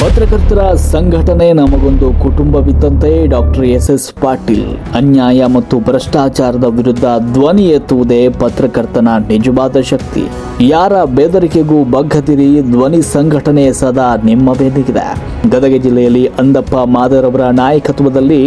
ಪತ್ರಕರ್ತರ ಸಂಘಟನೆ ನಮಗೊಂದು ಕುಟುಂಬವಿದ್ದಂತೆ ಡಾಕ್ಟರ್ ಎಸ್ ಪಾಟೀಲ್. ಅನ್ಯಾಯ ಮತ್ತು ಭ್ರಷ್ಟಾಚಾರದ ವಿರುದ್ಧ ಧ್ವನಿ ಎತ್ತುವುದೇ ಪತ್ರಕರ್ತನ ನಿಜವಾದ ಶಕ್ತಿ. ಯಾರ ಬೆದರಿಕೆಗೂ ಬಗ್ಗದಿರಿ, ಧ್ವನಿ ಸಂಘಟನೆ ಸದಾ ನಿಮ್ಮ ಬೆನ್ನಿಗಿದೆ. ಗದಗ ಜಿಲ್ಲೆಯಲ್ಲಿ ಅಂದಪ್ಪ ಮಾದರವರ ನಾಯಕತ್ವದಲ್ಲಿ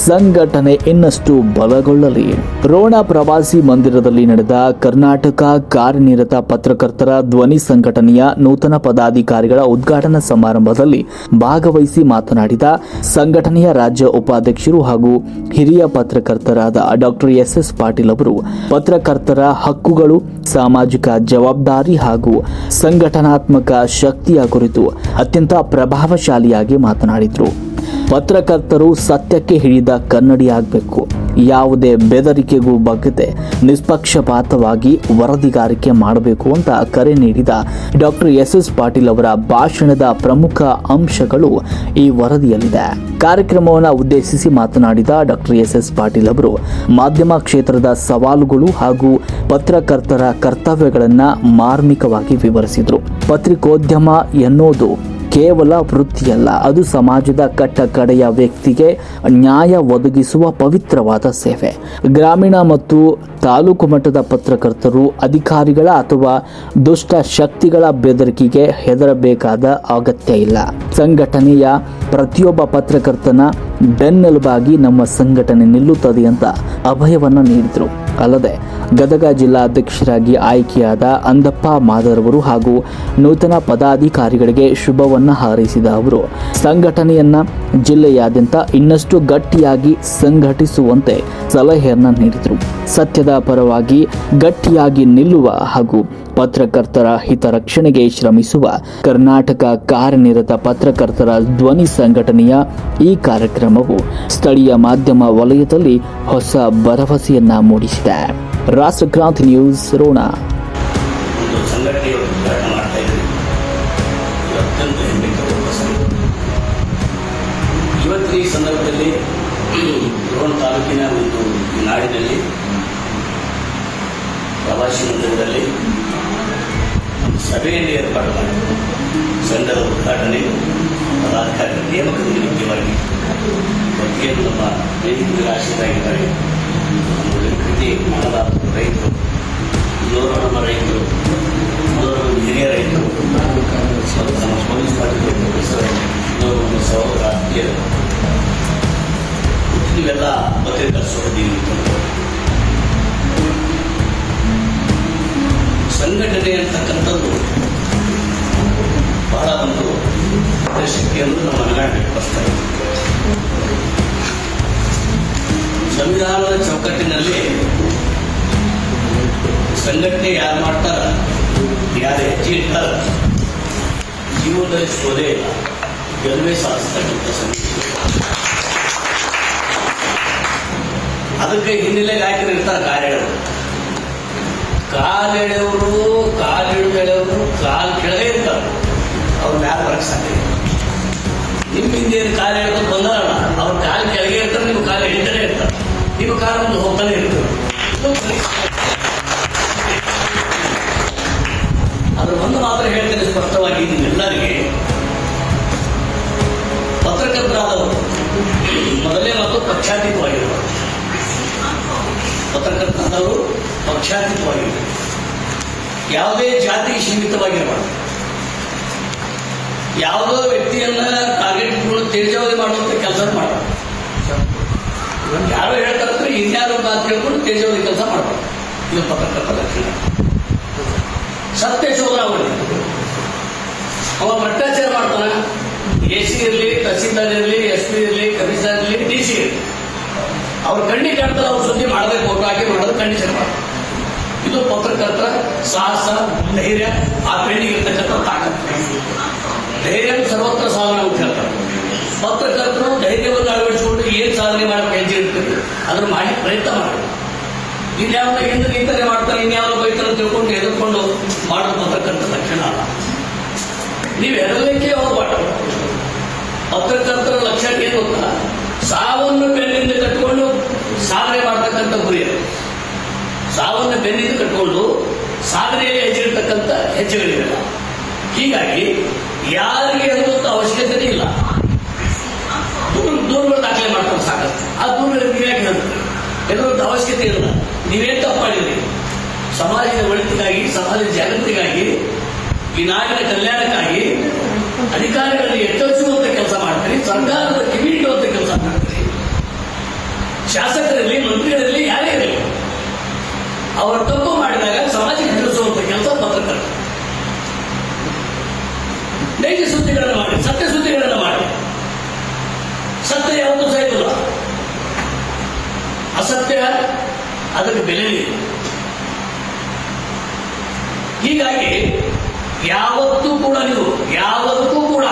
ಸಂಘಟನೆ ಇನ್ನಷ್ಟು ಬಲಗೊಳ್ಳಲಿ. ರೋಣ ಪ್ರವಾಸಿ ಮಂದಿರದಲ್ಲಿ ನಡೆದ ಕರ್ನಾಟಕ ಕಾರ್ಯನಿರತ ಪತ್ರಕರ್ತರ ಧ್ವನಿ ಸಂಘಟನೆಯ ನೂತನ ಪದಾಧಿಕಾರಿಗಳ ಉದ್ಘಾಟನಾ ಸಮಾರಂಭದಲ್ಲಿ ಭಾಗವಹಿಸಿ ಮಾತನಾಡಿದ ಸಂಘಟನೆಯ ರಾಜ್ಯ ಉಪಾಧ್ಯಕ್ಷರು ಹಾಗೂ ಹಿರಿಯ ಪತ್ರಕರ್ತರಾದ ಡಾಕ್ಟರ್ ಎಸ್ ಪಾಟೀಲ್ ಅವರು, ಪತ್ರಕರ್ತರ ಹಕ್ಕುಗಳು, ಸಾಮಾಜಿಕ ಜವಾಬ್ದಾರಿ ಹಾಗೂ ಸಂಘಟನಾತ್ಮಕ ಶಕ್ತಿಯ ಕುರಿತು ಅತ್ಯಂತ ಪ್ರಭಾವಶಾಲಿಯಾಗಿ ಮಾತನಾಡಿದರು. ಪತ್ರಕರ್ತರು ಸತ್ಯಕ್ಕೆ ಹಿಡಿದ ಕನ್ನಡಿಯಾಗಬೇಕು. ಯಾವುದೇ ಬೆದರಿಕೆಗೂ ಬಗ್ಗದೆ ನಿಷ್ಪಕ್ಷಪಾತವಾಗಿ ವರದಿಗಾರಿಕೆ ಮಾಡಬೇಕು ಅಂತ ಕರೆ ನೀಡಿದ ಡಾಕ್ಟರ್ ಎಸ್ ಪಾಟೀಲ್ ಅವರ ಭಾಷಣದ ಪ್ರಮುಖ ಅಂಶಗಳು ಈ ವರದಿಯಲ್ಲಿದೆ. ಕಾರ್ಯಕ್ರಮವನ್ನು ಉದ್ದೇಶಿಸಿ ಮಾತನಾಡಿದ ಡಾಕ್ಟರ್ ಎಸ್ ಪಾಟೀಲ್ ಅವರು, ಮಾಧ್ಯಮ ಕ್ಷೇತ್ರದ ಸವಾಲುಗಳು ಹಾಗೂ ಪತ್ರಕರ್ತರ ಕರ್ತವ್ಯಗಳನ್ನು ಮಾರ್ಮಿಕವಾಗಿ ವಿವರಿಸಿದರು. ಪತ್ರಿಕೋದ್ಯಮ ಎನ್ನುವುದು ಕೇವಲ ವೃತ್ತಿಯಲ್ಲ, ಅದು ಸಮಾಜದ ಕಟ್ಟಕಡೆಯ ವ್ಯಕ್ತಿಗೆ ನ್ಯಾಯ ಒದಗಿಸುವ ಪವಿತ್ರವಾದ ಸೇವೆ. ಗ್ರಾಮೀಣ ಮತ್ತು ತಾಲೂಕು ಮಟ್ಟದ ಪತ್ರಕರ್ತರು ಅಧಿಕಾರಿಗಳ ಅಥವಾ ದುಷ್ಟ ಶಕ್ತಿಗಳ ಬೆದರಿಕೆಗೆ ಹೆದರಬೇಕಾದ ಅಗತ್ಯ ಇಲ್ಲ. ಸಂಘಟನೆಯ ಪ್ರತಿಯೊಬ್ಬ ಪತ್ರಕರ್ತನ ಬೆನ್ನೆಲುಬಾಗಿ ನಮ್ಮ ಸಂಘಟನೆ ನಿಲ್ಲುತ್ತದೆ ಅಂತ ಅಭಯವನ್ನು ನೀಡಿದರು. ಅಲ್ಲದೆ ಗದಗ ಜಿಲ್ಲಾಧ್ಯಕ್ಷರಾಗಿ ಆಯ್ಕೆಯಾದ ಅಂದಪ್ಪ ಮಾದರವರು ಹಾಗೂ ನೂತನ ಪದಾಧಿಕಾರಿಗಳಿಗೆ ಶುಭವನ್ನು ಹಾರೈಸಿದ ಅವರು, ಸಂಘಟನೆಯನ್ನ ಜಿಲ್ಲೆಯಾದ್ಯಂತ ಇನ್ನಷ್ಟು ಗಟ್ಟಿಯಾಗಿ ಸಂಘಟಿಸುವಂತೆ ಸಲಹೆಯನ್ನ ನೀಡಿದರು. ಸತ್ಯದ ಪರವಾಗಿ ಗಟ್ಟಿಯಾಗಿ ನಿಲ್ಲುವ ಹಾಗೂ ಪತ್ರಕರ್ತರ ಹಿತರಕ್ಷಣೆಗೆ ಶ್ರಮಿಸುವ ಕರ್ನಾಟಕ ಕಾರ್ಯನಿರತ ಪತ್ರಕರ್ತರ ಧ್ವನಿ ಸಂಘಟನೆಯ ಈ ಕಾರ್ಯಕ್ರಮವು ಸ್ಥಳೀಯ ಮಾಧ್ಯಮ ವಲಯದಲ್ಲಿ ಹೊಸ ಭರವಸೆಯನ್ನ ಮೂಡಿಸಿದೆ. ರಾಷ್ಟ್ರಕ್ರಾಂತಿ ನ್ಯೂಸ್, ರೋಣ. ಇವತ್ತಿನ ಈ ಸಂದರ್ಭದಲ್ಲಿ ರೋಣ ತಾಲೂಕಿನ ಒಂದು ನಾಡಿನಲ್ಲಿ ಪ್ರವಾಸಿ ಮಂದಿರದಲ್ಲಿ ಸಭೆಯಲ್ಲಿ ಏರ್ಪಾಡು ಮಾಡಿ ಸಂಘದ ಉದ್ಘಾಟನೆ ಪದಾಧಿಕಾರಿ ನೇಮಕದ ನಿಮಿತ್ತವಾಗಿ ಬಗ್ಗೆ ನಮ್ಮ ರೈತರಿಗೆ ಆಶೀರ್ವಾಗಿದ್ದಾರೆ. ಕೃತಿ ಮಾಡಲಾದ ರೈತರು, ಇವರು ನಮ್ಮ ರೈತರು, ಇವರು ಹಿರಿಯ ರೈತರು, ನಮ್ಮ ಪೊಲೀಸ್ ಪಾರ್ಟಿ ಇವರು ನಮ್ಮ ಸಹೋದರ ಆತ್ಮೀಯರು, ಇವೆಲ್ಲ ಪತ್ರಿಕಾ ಸಹೋದರಿ. ಸಂಘಟನೆ ಅಂತಕ್ಕಂಥದ್ದು ಬಹಳ ಒಂದು ಶಕ್ತಿಯನ್ನು ನಮ್ಮ ಮನಗಾಣೆ ವ್ಯಕ್ತಪಡಿಸ್ತಾರೆ. ಸಂವಿಧಾನದ ಚೌಕಟ್ಟಿನಲ್ಲಿ ಸಂಘಟನೆ ಯಾರು ಮಾಡ್ತಾರ, ಯಾರು ಹೆಜ್ಜೆ ಇಟ್ಟಾರ, ಜೀವನದಲ್ಲಿ ಸೋಲೆ ಇಲ್ಲ, ಗೆಲುವೇ ಸಾಧಿಸ್ತಕ್ಕಂಥ ಸಂಘಟನೆ. ಅದಕ್ಕೆ ಹಿನ್ನೆಲೆಗೆ ಹಾಕಿರ್ತಾರೆ ಕಾರ್ಯಗಳು. ಕಾಲೆಳೆಯವರು ಕಾಲು ಕೆಳಗೆ ಇರ್ತಾರೆ, ಅವ್ರು ಮ್ಯಾಲ ಬರಕ್ಕೆ ಸಾಧ್ಯ ಇಲ್ಲ. ನಿಮ್ಮ ಹಿಂದೇನು ಕಾಲು ಎಳೆದು ಬಂದಾರಲ್ಲ, ಅವ್ರ ಕಾಲು ಕೆಳಗೆ ಇರ್ತಾರೆ, ನಿಮ್ಮ ಕಾಲು ಎಳಿತಾನೆ ಇರ್ತಾರೆ, ನಿಮ್ಮ ಕಾಲು ಒಂದು ಹೋಗ್ತಾನೆ ಇರ್ತದೆ. ಅದ್ರ ಒಂದು ಮಾತ್ರ ಹೇಳ್ತೇನೆ ಸ್ಪಷ್ಟವಾಗಿ, ನಿಮ್ಮೆಲ್ಲರಿಗೆ ಪತ್ರಕರ್ತರಾದವರು ಮೊದಲೇ ಮತ್ತು ಪಕ್ಷಾತೀತವಾಗಿರುವರು. ಪತ್ರಕರ್ತರಾದವರು ಪಕ್ಷಾತೀತವಾಗಿರುವರು, ಯಾವುದೇ ಜಾತಿಗೆ ಸೀಮಿತವಾಗಿರಬಾರ್ದು. ಯಾವುದೋ ವ್ಯಕ್ತಿಯನ್ನ ಟಾರ್ಗೆಟ್ ಇಟ್ಕೊಂಡು ತೇಜಾವಧಿ ಮಾಡುವಂತ ಕೆಲಸ ಮಾಡಬಾರ್ದು. ಯಾರೋ ಹೇಳ್ತಾರೆ ಇನ್ಯಾರು ಅಂತ ಹೇಳ್ಕೊಂಡು ತೇಜಾವಧಿ ಕೆಲಸ ಮಾಡಬಾರ್ದು. ಇದು ಪತ್ರಕರ್ತರ ಲಕ್ಷಣ. ಸತ್ಯ ಶೋಧನಾವಳಿ. ಅವ ಭ್ರಷ್ಟಾಚಾರ ಮಾಡ್ತಾನ, AC ಇರಲಿ, ತಹಸೀಲ್ದಾರ್ ಇರಲಿ, SP ಇರಲಿ, ಕಮಿಷನರ್ ಇರಲಿ, DC ಇರಲಿ, ಅವ್ರ ಕಣ್ಣಿಗೆ ಕಾಣ್ತಾರೆ, ಅವ್ರ ಸುದ್ದಿ ಮಾಡಬೇಕು, ಫೋಟೋ ಹಾಕಿ ಮಾಡೋದು ಕಂಡೀಷನ್ ಮಾಡ್ತಾರೆ. ಇದು ಪತ್ರಕರ್ತರ ಸಾಹಸ, ಧೈರ್ಯ, ಆ ಪೆಣ್ಣಿಗೆ ಇರ್ತಕ್ಕಂಥ ತಾಕತ್ತು. ಧೈರ್ಯ ಸರ್ವತ್ರ ಸಾಧನೆ ಅಂತ ಹೇಳ್ತಾರೆ. ಪತ್ರಕರ್ತರು ಧೈರ್ಯವನ್ನು ಅಳವಡಿಸಿಕೊಂಡು ಏನ್ ಸಾಧನೆ ಮಾಡಕ್ಕೆ ಹೆಜ್ಜೆ ಇರ್ತದೆ ಅದ್ರ ಮಾಡಿ ಪ್ರಯತ್ನ ಮಾಡಬೇಕು. ಇನ್ಯಾವ ಹಿಂದೆ ನಿಂತನೆ ಮಾಡ್ತಾರೆ, ಇನ್ಯಾವ ಬೈತಾರೆ ತಿಳ್ಕೊಂಡು ಎದುರ್ಕೊಂಡು ಮಾಡೋದು ಪತ್ರಕರ್ತರ ಲಕ್ಷಣ ಅಲ್ಲ. ನೀವು ಎಡಲಿಕ್ಕೆ ಹೋಗ್ಬಾರ್ದು. ಪತ್ರಕರ್ತರ ಲಕ್ಷಣ ಏನು ಗೊತ್ತಾ? ಸಾವನ್ನು ಬೆನ್ನಿಂದ ಕಟ್ಟಿಕೊಂಡು ಸಾಧನೆ ಮಾಡ್ತಕ್ಕಂಥ ಗುರಿ. ಸಾವನ್ನು ಬೆನ್ನಿಂದ ಕಟ್ಕೊಂಡು ಸಾಧನೆಯಲ್ಲಿ ಹೆಜ್ಜಿರ್ತಕ್ಕಂಥ ಹೆಜ್ಜೆಗಳಿರಲ್ಲ. ಹೀಗಾಗಿ ಯಾರಿಗೆ ಹೇಳುವಂತ ಅವಶ್ಯಕತೆ ಇಲ್ಲ. ದೂರುಗಳು ದಾಖಲೆ ಮಾಡ್ಕೊಂಡು ಸಾಕಷ್ಟು. ಆ ದೂರದಲ್ಲಿ ನೀವ್ಯಾಕೆ ಹೇಳ್ತೀರಿ? ಹೇಳುವಂತ ಅವಶ್ಯಕತೆ ಇಲ್ಲ. ನೀವೇನ್ ತಪ್ಪು ಮಾಡಿದ್ರಿ? ಸಮಾಜದ ಒಳಿತಿಗಾಗಿ, ಸಮಾಜದ ಜಾಗೃತಿಗಾಗಿ, ಈ ನಾಡಿನ ಕಲ್ಯಾಣಕ್ಕಾಗಿ ಅಧಿಕಾರಿಗಳನ್ನು ಎಚ್ಚರಿಸುವಂತ ಕೆಲಸ ಮಾಡ್ತೀರಿ, ಸರ್ಕಾರದ ಕಿವಿ ಇಡುವಂತ ಕೆಲಸ ಮಾಡ್ತೀರಿ. ಶಾಸಕರಲ್ಲಿ, ಮಂತ್ರಿಗಳಲ್ಲಿ ಯಾರೇ ಇರಲಿ, ಅವರು ತಪ್ಪು ಮಾಡಿದಾಗ ಸಮಾಜಕ್ಕೆ ತಿಳಿಸುವಂತ ಕೆಲಸ ಪತ್ರಕರ್ತ. ನೈಜ ಸುದ್ದಿಗಳನ್ನು ಮಾಡಿ, ಸತ್ಯ ಸುದ್ದಿಗಳನ್ನು ಮಾಡಿ. ಸತ್ಯ ಯಾವತ್ತೂ ಸಾಯ್ತಲ್ಲ, ಅಸತ್ಯ ಅದಕ್ಕೆ ಬೆಲೆ ಇಲ್ಲ. ಹೀಗಾಗಿ ಯಾವತ್ತೂ ಕೂಡ ನೀವು ಯಾವತ್ತೂ ಕೂಡ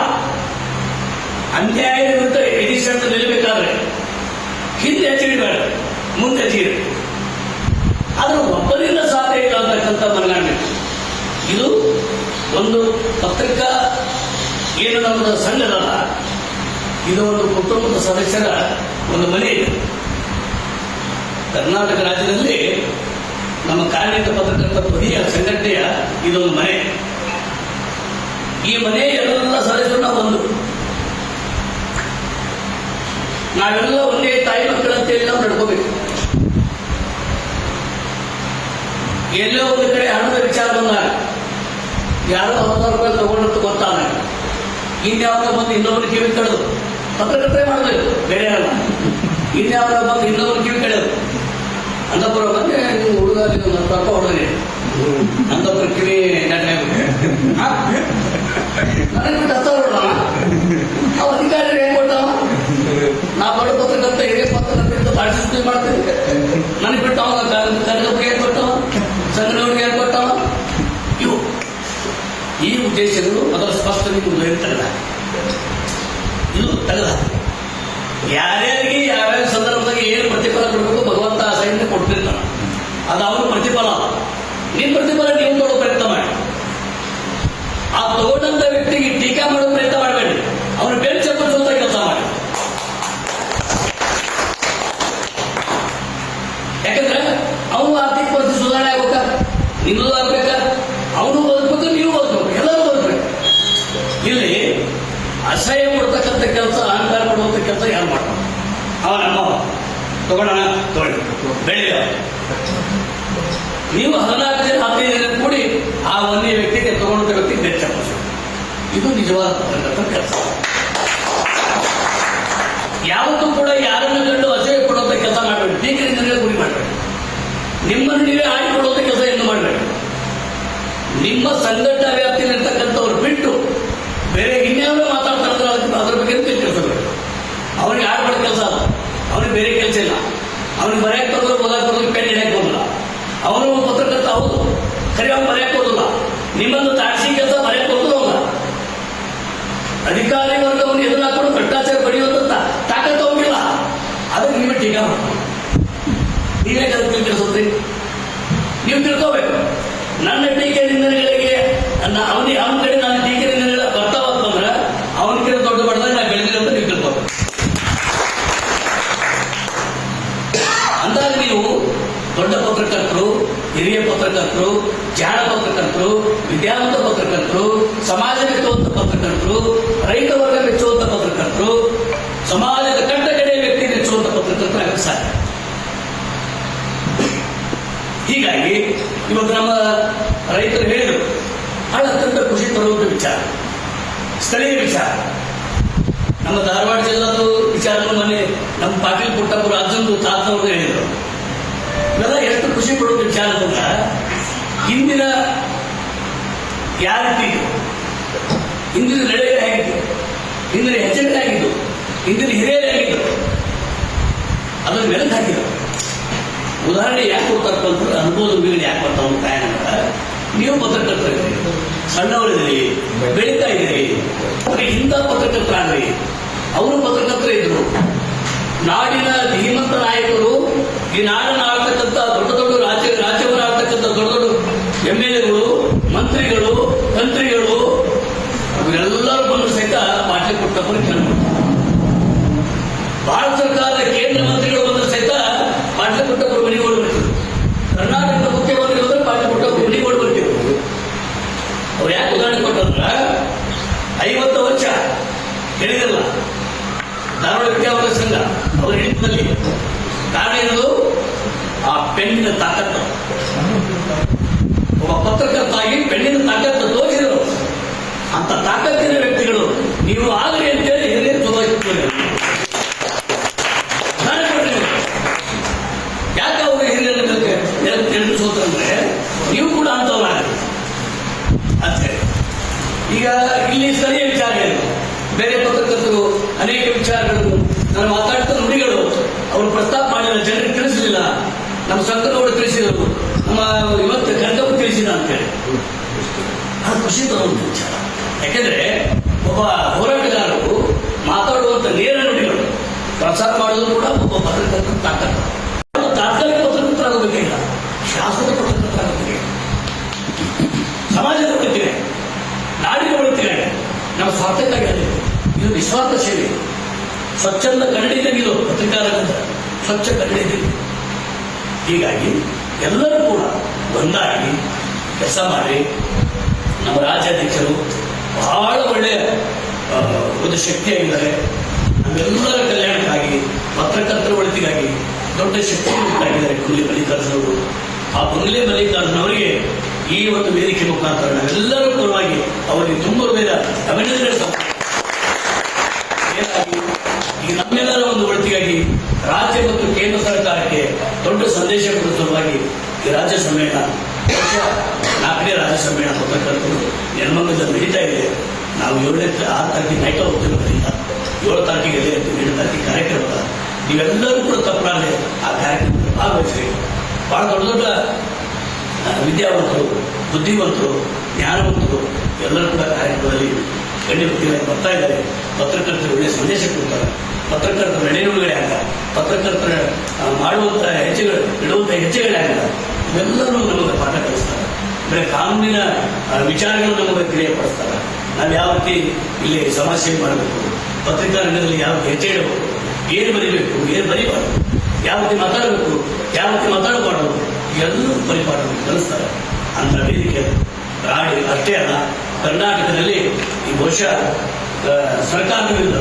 ಅನ್ಯಾಯದ ವಿರುದ್ಧ ಎಡಿಷನ್ ನಿಲ್ಲಬೇಕಾದ್ರೆ ಹಿಂದೆ ಹೆಚ್ಚಿಡಬೇಡ, ಮುಂದೆ ಹೆಚ್ಚಿಡಿ. ಆದ್ರೆ ಒಬ್ಬರಿಂದ ಸಾಧ್ಯ ಇಲ್ಲ ಅಂತಕ್ಕಂಥ ಮನಗಾಣಬೇಕು. ಇದು ಒಂದು ಪತ್ರಿಕಾ ಏನು ನಮ್ಮ ಸಂಘದಲ್ಲ, ಇದು ಒಂದು ಕುಟುಂಬದ ಸದಸ್ಯರ ಒಂದು ಮನೆ ಇದೆ. ಕರ್ನಾಟಕ ರಾಜ್ಯದಲ್ಲಿ ನಮ್ಮ ಕಾರ್ಯನಿರತ ಪತ್ರಕರ್ತರ ಬದಿಯ ಸಂಘಟನೆಯ ಇದೊಂದು ಮನೆ. ಈ ಮನೆ ಎಲ್ಲ ಸದಸ್ಯರು ನಾವು ಒಂದು, ನಾವೆಲ್ಲ ಒಂದೇ ತಾಯಿ ಮಕ್ಕಳಂತೇಳಿ ನಾವು ನಡ್ಕೋಬೇಕು. ಎಲ್ಲೋ ಒಂದು ಕಡೆ ಹಣದ ವಿಚಾರ ಬಂದಾಗ ಯಾರೋ 10,000 ರೂಪಾಯಿ ತಗೊಂಡು ಗೊತ್ತಾಗ ಇನ್ಯಾವಾಗ ಬಂದು ಇನ್ನೊಬ್ಬರು ಕಿವಿ ಕಳೆದು ಪತ್ರಕರ್ತರೆ ಮಾಡಬೇಕು, ಬೇರೆ ಅಲ್ಲ. ಇನ್ಯಾವಾಗ ಬಂದು ಇನ್ನೊಬ್ಬರು ಕಿವಿ ಕಳೆದು ಅಂದಪುರ ಬಂದ್ರೆ ಹುಡುಗ ಸ್ವಲ್ಪ ಹೊಡೆದ್ರಿ, ಅಂದಪುರ ಕಿವಿ ನನಗೆ ಬಿಟ್ಟು 10,000 ಹೊಡೋಣ. ಅವ್ ಅಧಿಕಾರಿ ಏನ್ ಕೊಡ್ತಾವ? ನಾ ಬಡ ಪತ್ರಕರ್ತ ಹಿರಿಯ ಪತ್ರಕರ್ತ ಪಾರ್ಟಿಸಿಪೇಟ್ ಮಾಡ್ತೀನಿ, ನನಗೆ ಬಿಟ್ಟು ಅವಾಗ ಕನಕಪ್ರಿಗೆ ಏನ್ ಕೊಟ್ಟವ, ಸಂಘದವ್ರಿಗೆ ಏನ್ ಕೊಟ್ಟವ? ಇವು ಈ ಉದ್ದೇಶಗಳು ಅದರ ಸ್ಪಷ್ಟ ನಿಮ್ಗೆ ತೆಗೆದ ಇದು ತೆಗೆದ ಯಾರ್ಯಾರಿಗೆ ಯಾವ್ಯಾವ ಸಂದರ್ಭದಾಗ ಏನು ಪ್ರತಿಫಲ ಕೊಡಬೇಕು ಭಗವಂತ ಆ ಸೈನ್ಯ ಕೊಡ್ತಿರ್ತಾನೆ. ಅದು ಅವನ ಪ್ರತಿಫಲ. ನಿಮ್ ಪ್ರತಿಫಲ ನೀವು ಕೊಡೋ ಪ್ರಯತ್ನ ಮಾಡಿ. ಆ ತಗೊಂಡಂತ ವ್ಯಕ್ತಿಗೆ ಟೀಕಾ ಮಾಡೋ ಪ್ರಯತ್ನ ಮಾಡಬೇಡಿ, ಅವನು ಬೆಲ್ ಚಪ್ಪರಿಸುವಂತ ಕೆಲಸ ಮಾಡಿ. ಯಾಕಂದ್ರೆ ಅವನು ಆರ್ಥಿಕ ಪರಿಸ್ಥಿತಿ ಸುಧಾರಣೆ ಆಗ್ಬೇಕ, ನಿನ್ನದು ಆಗ್ಬೇಕ, ಅವನು ಓದ್ಬೇಕು, ನೀವು ಓದ್ಬೇಕು, ಎಲ್ಲರೂ ಓದ್ಬೇಕು. ಇಲ್ಲಿ ಅಸಹ್ಯ ಕೊಡ್ತಕ್ಕಂಥ ಕೆಲಸ, ಅಹಂಕಾರ ಕೊಡುವಂತ ಕೆಲಸ ಯಾರು ಮಾಡ್ತಾರೆ? ಅವ ನಮ್ಮ ತಗೊಳ್ಳೋಣ ತಗೊಳ್ಳಿ ಬೆಳೆಯ ನೀವು 14 ಜನ 15 ಜನ ಕೂಡಿ ಆ ಒಂದೇ ವ್ಯಕ್ತಿಗೆ ತಗೊಂಡ ವ್ಯಕ್ತಿಗೆ ಬೆಚ್ಚ. ಇದು ನಿಜವಾದ ಪತ್ರಕರ್ತರ ಕೆಲಸ. ಯಾವತ್ತೂ ಕೂಡ ಯಾರನ್ನು ಕಂಡು ಅಸಹ್ಯ ಕೊಡುವಂತ ಕೆಲಸ ಮಾಡಬೇಡಿ, ಟೀಕರಿಂದಲೇ ಗುರಿ ಮಾಡಬೇಡಿ, ನಿಮ್ಮನ್ನು ನೀವೇ ಆಡಿಕೊಳ್ಳುವಂತ ಕೆಲಸ ಎಂದು ಮಾಡಬೇಡಿ. ನಿಮ್ಮ ಸಂಘಟನಾ ವ್ಯಾಪ್ತಿಯಲ್ಲಿರ್ತಕ್ಕಂಥವ್ರು ಬಿಟ್ಟು ಬೇರೆ ಇನ್ಯಾವ ಮಾತಾಡ್ತಾರೆ ಅದ್ರ ಬಗ್ಗೆ ತಿಳ್ಕೊಳ್ಬೇಕು. ಅವನಿಗೆ ಆಡ್ಬಾರ್ದ ಕೆಲಸ ಅದು, ಅವನಿಗೆ ಬೇರೆ ಕೆಲಸ ಇಲ್ಲ. ಅವನಿಗೆ ಬರೆಯಕ್ಕೆ ಬರೋದು, ಓದಕ್ಕೆ ಬರೋದು, ಪೆನ್ ಹಿಡಿಯಕ್ಕೆ ಬರೋದಿಲ್ಲ. ಅವನು ಪತ್ರಕರ್ತ ಹೌದು, ಸರಿ, ಅವ್ನು ಬರೆಯಕ್ಕೆ ಬರೋದಿಲ್ಲ. ನಿಮ್ಮನ್ನು ತಾಡಿಸಿ ಕೆಲಸ ಬರೆಯಕ್ಕೆ ಬರೋದು ಅವನ. ಅಧಿಕಾರಿ ವರ್ಗವನ್ನು ಎದುರು ಹಾಕೊಂಡು ಭ್ರಷ್ಟಾಚಾರ ಬರೆಯುವಂತ ತಾಕತ್ತು ಅವನಿಲ್ಲ. ಅದಕ್ಕೆ ನೀವು ಟೀಕಾ ಮಾಡ್ಕೊಂಡು ನೀವೇ ತಿಳ್ಕೊಳ್ತೀರಿ. ನೀವು ತಿಳ್ಕೋಬೇಕು. ನನ್ನ ಟೀಕೆ ನಿಂದನೆಗಳಿಗೆ ಅವನ ಕಡೆ ನನ್ನ ಟೀಕೆ ನಿಂದನೆಗಳ ಬರ್ತಾವಂತಂದ್ರೆ ಅವನ ಕಡೆ ದೊಡ್ಡ ಬಡ್ದಾಗ ನಾ ಬೆಳೆದಿಲ್ಲ ಅಂತ ನೀವು ತಿಳ್ಕೋಬೇಕು. ಅಂದಾಗ ನೀವು ದೊಡ್ಡ ಪತ್ರಕರ್ತರು, ಹಿರಿಯ ಪತ್ರಕರ್ತರು, ಜಾಣ ಪತ್ರಕರ್ತರು, ವಿದ್ಯಾವಂತ ಪತ್ರಕರ್ತರು, ಸಮಾಜ ಮೆಚ್ಚುವಂತ ಪತ್ರಕರ್ತರು, ರೈತ ವರ್ಗ ಮೆಚ್ಚುವಂತ ಪತ್ರಕರ್ತರು, ಸಮಾಜದ ಕಟ್ಟ ಕಡೆ ವ್ಯಕ್ತಿ ಮೆಚ್ಚುವಂತ ಪತ್ರಕರ್ತರು ಆಗಕ್ಕೆ ಸಾಧ್ಯ. ಹೀಗಾಗಿ ಇವತ್ತು ನಮ್ಮ ರೈತರು ಹೇಳಿದರು, ಬಹಳ ಅತ್ಯಂತ ಖುಷಿ ತರುವಂತ ವಿಚಾರ, ಸ್ಥಳೀಯ ವಿಚಾರ. ನಮ್ಮ ಧಾರವಾಡ ಜಿಲ್ಲಾದ ವಿಚಾರವನ್ನು ಮೊನ್ನೆ ನಮ್ಮ ಪಾಟೀಲ್ ಪುಟ್ಟಪ್ಪರು ಅಜ್ಜಂದು ತಾತನವರು ಹೇಳಿದರು. ಇವೆಲ್ಲ ಎಷ್ಟು ಖುಷಿ ಪಡುವ ವಿಚಾರ ಅಂತಂದ್ರೆ, ಹಿಂದಿನ ಯಾವ ರೀತಿ ಇತ್ತು, ಹಿಂದಿನ ನಡೆಗಳೇ ಆಗಿತ್ತು, ಹಿಂದಿನ ಹೆಜ್ಜೆಗಳೇ ಆಗಿದ್ದು, ಹಿಂದಿನ ಹಿರಿಯರೇ ಆಗಿದ್ದು, ಅದನ್ನು ಮೆಲುಕು ಹಾಕಿದ್ರು. ಉದಾಹರಣೆ ಯಾಕೆ ಕೊಡ್ತಾರಪ್ಪ ಅಂತಂದ್ರೆ, ಅನುಭವದ ಮೇಲೆ ಯಾಕೆ ಬರ್ತಾವ ಪ್ರಯಾಣ ಅಂದ್ರೆ, ನೀವು ಪತ್ರಕರ್ತರಿದ್ದೀರಿ, ಸಣ್ಣವರಿದ್ದೀರಿ, ಬೆಳೀತಾ ಇದ್ದೀರಿ. ಇಂಥ ಪತ್ರಕರ್ತರಾಗ್ರಿ, ಅವರು ಪತ್ರಕರ್ತರೇ ಇದ್ರು. ನಾಡಿನ ಧೀಮಂತ ನಾಯಕರು, ಈ ನಾಡನ್ನು ಆಳ್ತಕ್ಕಂಥ ದೊಡ್ಡ ದೊಡ್ಡ ರಾಜ್ಯವನ್ನು ಆಳ್ತಕ್ಕಂಥ ದೊಡ್ಡ ದೊಡ್ಡ MLAಗಳು, ಮಂತ್ರಿಗಳು, ತಂತ್ರಿಗಳು, ಅವೆಲ್ಲರೂ ಬಂದು ಸಹಿತ ಪಾಟೀಲ್ ಪುಟ್ಟಪ್ಪರು ಕೇಳ್ತಾರೆ. ಭಾರತ ಸರ್ಕಾರದ ಕೇಂದ್ರ ಮಂತ್ರಿಗಳು ಬಂದರೂ ಸಹಿತ ಪಾಟೀಲ್ ಪುಟ್ಟಪ್ಪರು ಮನೆಗೆ ಹೋಗ್ಬಿಡ್ತಾರೆ. ಕರ್ನಾಟಕ 50 ವರ್ಷ ಹೇಳಿದ್ರಲ್ಲ ಧಾರವಾಡ ವಿದ್ಯಾವರ ಸಂಘ ಅವರ ಹಿಡಿತದಲ್ಲಿ. ಕಾರಣ ಏನದು? ಆ ಪೆನ್ನಿನ ತಾಕತ್ತು. ಒಬ್ಬ ಪತ್ರಕರ್ತಾಗಿ ಪೆನ್ನಿನ ತಾಕತ್ತು ತೋರಿಸಿದರು. ಅಂತ ತಾಕತ್ತಿನ ವ್ಯಕ್ತಿಗಳು ನೀವು ಆಗಲಿ ಅಂತೇಳಿ ಹಿರಿಯರು ತೋರಿಸಿದ್ದಾರೆ. ಯಾಕೆ ಅವರು ಹಿರಿಯರ ತಿಳಿಸೋದಂದ್ರೆ ನೀವು ಕೂಡ ಅಂತವರಾಗಲಿ ಅಂತೇಳಿ. ಈಗ ಇಲ್ಲಿ ಸ್ಥಳೀಯ ವಿಚಾರ ಏನು, ಬೇರೆ ಪತ್ರಕರ್ತರು ಅನೇಕ ವಿಚಾರಗಳನ್ನು ನಾನು ಮಾತಾಡ್ತಾ ನುಡಿಗಳು ಅವರು ಪ್ರಸ್ತಾಪ ಮಾಡಿಲ್ಲ, ಜನರಿಗೆ ತಿಳಿಸಲಿಲ್ಲ. ನಮ್ಮ ಸಂಘದವರು ತಿಳಿಸಿದರು, ನಮ್ಮ ಇವತ್ತು ಕನಕಪ್ಪ ತಿಳಿಸಿದ ಅಂತೇಳಿ. ಅದು ಖುಷಿ ತರುವಂತ ವಿಚಾರ. ಯಾಕೆಂದ್ರೆ ಒಬ್ಬ ಹೋರಾಟಗಾರರು ಮಾತಾಡುವಂತ ನೇರ ನುಡಿಗಳು ಪ್ರಸಾರ ಮಾಡೋದು ಕೂಡ ಒಬ್ಬ ಪತ್ರಕರ್ತರ ತಾಕತ್ತು. ತಾತ್ಕಾಲಿಕ ಪತ್ರಕರ್ತರಾಗಬೇಕಿಲ್ಲ, ಶಾಶ್ವತ ಪತ್ರಕರ್ತರಾಗಬೇಕಿಲ್ಲ. ಸಮಾಜದ ಒಳಿತಿಗೆ, ನಾಡಿನ ಒಳಿತಿಗೆ, ನಮ್ಮ ಸ್ವಾರ್ಥಕ್ಕಾಗಿ ಅಲ್ಲ. ಇದು ನಿಸ್ವಾರ್ಥ ಸೇವೆ. ಸ್ವಚ್ಛಂದ ಕನ್ನಡಿಗರಿಗಿದು ಪತ್ರಿಕಾರಂಗ ಸ್ವಚ್ಛ ಕನ್ನಡಿಗರಿಗೆ. ಹೀಗಾಗಿ ಎಲ್ಲರೂ ಕೂಡ ಒಂದಾಗಿ ಕೆಲಸ ಮಾಡಿ. ನಮ್ಮ ರಾಜ್ಯಾಧ್ಯಕ್ಷರು ಬಹಳ ಒಳ್ಳೆಯ ಒಂದು ಶಕ್ತಿಯಾಗಿದ್ದಾರೆ. ನಮ್ಮೆಲ್ಲರ ಕಲ್ಯಾಣಕ್ಕಾಗಿ, ಪತ್ರಕರ್ತರ ಒಳಿತಿಗಾಗಿ ದೊಡ್ಡ ಶಕ್ತಿ ಉಂಟಾಗಿದ್ದಾರೆ ಬಂಗ್ಲೆ ಮಲ್ಲಿಕಾರ್ಜುನ ಅವರು. ಆ ಬಂಗ್ಲೆ ಮಲ್ಲಿಕಾರ್ಜುನ ಅವರಿಗೆ ಈ ಒಂದು ವೇದಿಕೆ ಮುಖಾಂತರ ನಾವೆಲ್ಲರೂ ಪರವಾಗಿ ಅವರಿಗೆ ತುಂಬ ಅಭಿನಂದನೆ. ಈ ನಮ್ಮೆಲ್ಲರ ಒಂದು ಒಳಿತಿಗಾಗಿ ರಾಜ್ಯ ಮತ್ತು ಕೇಂದ್ರ ಸರ್ಕಾರಕ್ಕೆ ದೊಡ್ಡ ಸಂದೇಶ ಕೊಡುವ ಸಲುವಾಗಿ ಈ ರಾಜ್ಯ ಸಮ್ಮೇಳನ, 4ನೇ ರಾಜ್ಯ ಸಮ್ಮೇಳನ ಪತ್ರಕರ್ತರು ನೆಲಮಂಗಲದಲ್ಲಿ ನಡೀತಾ ಇದೆ. ನಾವು 6 ತಾರೀಕಿಗೆ ನೈಟ್ ಹೋಗ್ತಿರೋದ್ರಿಂದ 7 ತಾರೀಕಿಗೆ 7 ತಾರೀಕಿಗೆ ಕಾರ್ಯಕ್ರಮ. ನೀವೆಲ್ಲರೂ ಕೂಡ ತಪ್ಪಲಾರೆ ಆ ಕಾರ್ಯಕ್ರಮದಲ್ಲಿ ಭಾಗವಹಿಸಿ. ಬಹಳ ದೊಡ್ಡ ದೊಡ್ಡ ವಿದ್ಯಾವಂತರು, ಬುದ್ಧಿವಂತರು, ಜ್ಞಾನವಂತರು ಎಲ್ಲರೂ ಕೂಡ ಕಾರ್ಯಕ್ರಮದಲ್ಲಿ ಗಣ್ಯ ವ್ಯಕ್ತಿಗಳಾಗಿ ಬರ್ತಾ ಇದ್ದಾರೆ. ಪತ್ರಕರ್ತರು ಒಳ್ಳೆಯ ಸಂದೇಶ ಕೊಡ್ತಾರೆ. ಪತ್ರಕರ್ತರ ನಡೆನುಡಿಗಳೇ ಆಗ, ಪತ್ರಕರ್ತರ ಮಾಡುವಂತಹ ಹೆಜ್ಜೆಗಳು, ಇಡುವಂಥ ಹೆಜ್ಜೆಗಳೇ ಆಗ, ಇವೆಲ್ಲರೂ ನಮಗೆ ಪಾಠ ಕಲಿಸ್ತಾರೆ. ಬರೀ ಕಾನೂನಿನ ವಿಚಾರಗಳು ನಮಗೆ ತಿಳಿಯಪಡಿಸ್ತಾರೆ. ನಾವು ಯಾವ ರೀತಿ ಇಲ್ಲಿ ಸಮಾಜ ಸೇವೆ ಮಾಡಬೇಕು, ಪತ್ರಿಕಾ ರಂಗದಲ್ಲಿ ಯಾವ ಹೆಜ್ಜೆ ಇಡಬೇಕು, ಏನು ಬರೀಬೇಕು, ಏನು ಬರೀಬಾರ್ದು, ಯಾವ ರೀತಿ ಮಾತಾಡಬೇಕು, ಯಾವ ರೀತಿ ಮಾತಾಡಬಾರ್ದು, ಎಲ್ಲರೂ ಪರಿಪಾಠ ಕಲಿಸ್ತಾರೆ. ಅಂತ ವೇದಿಕೆ ರಾಡಿ ಅಷ್ಟೇ ಅಲ್ಲ, ಕರ್ನಾಟಕದಲ್ಲಿ ಈ ಬಹುಶಃ ಸರ್ಕಾರದ ವಿರುದ್ಧ,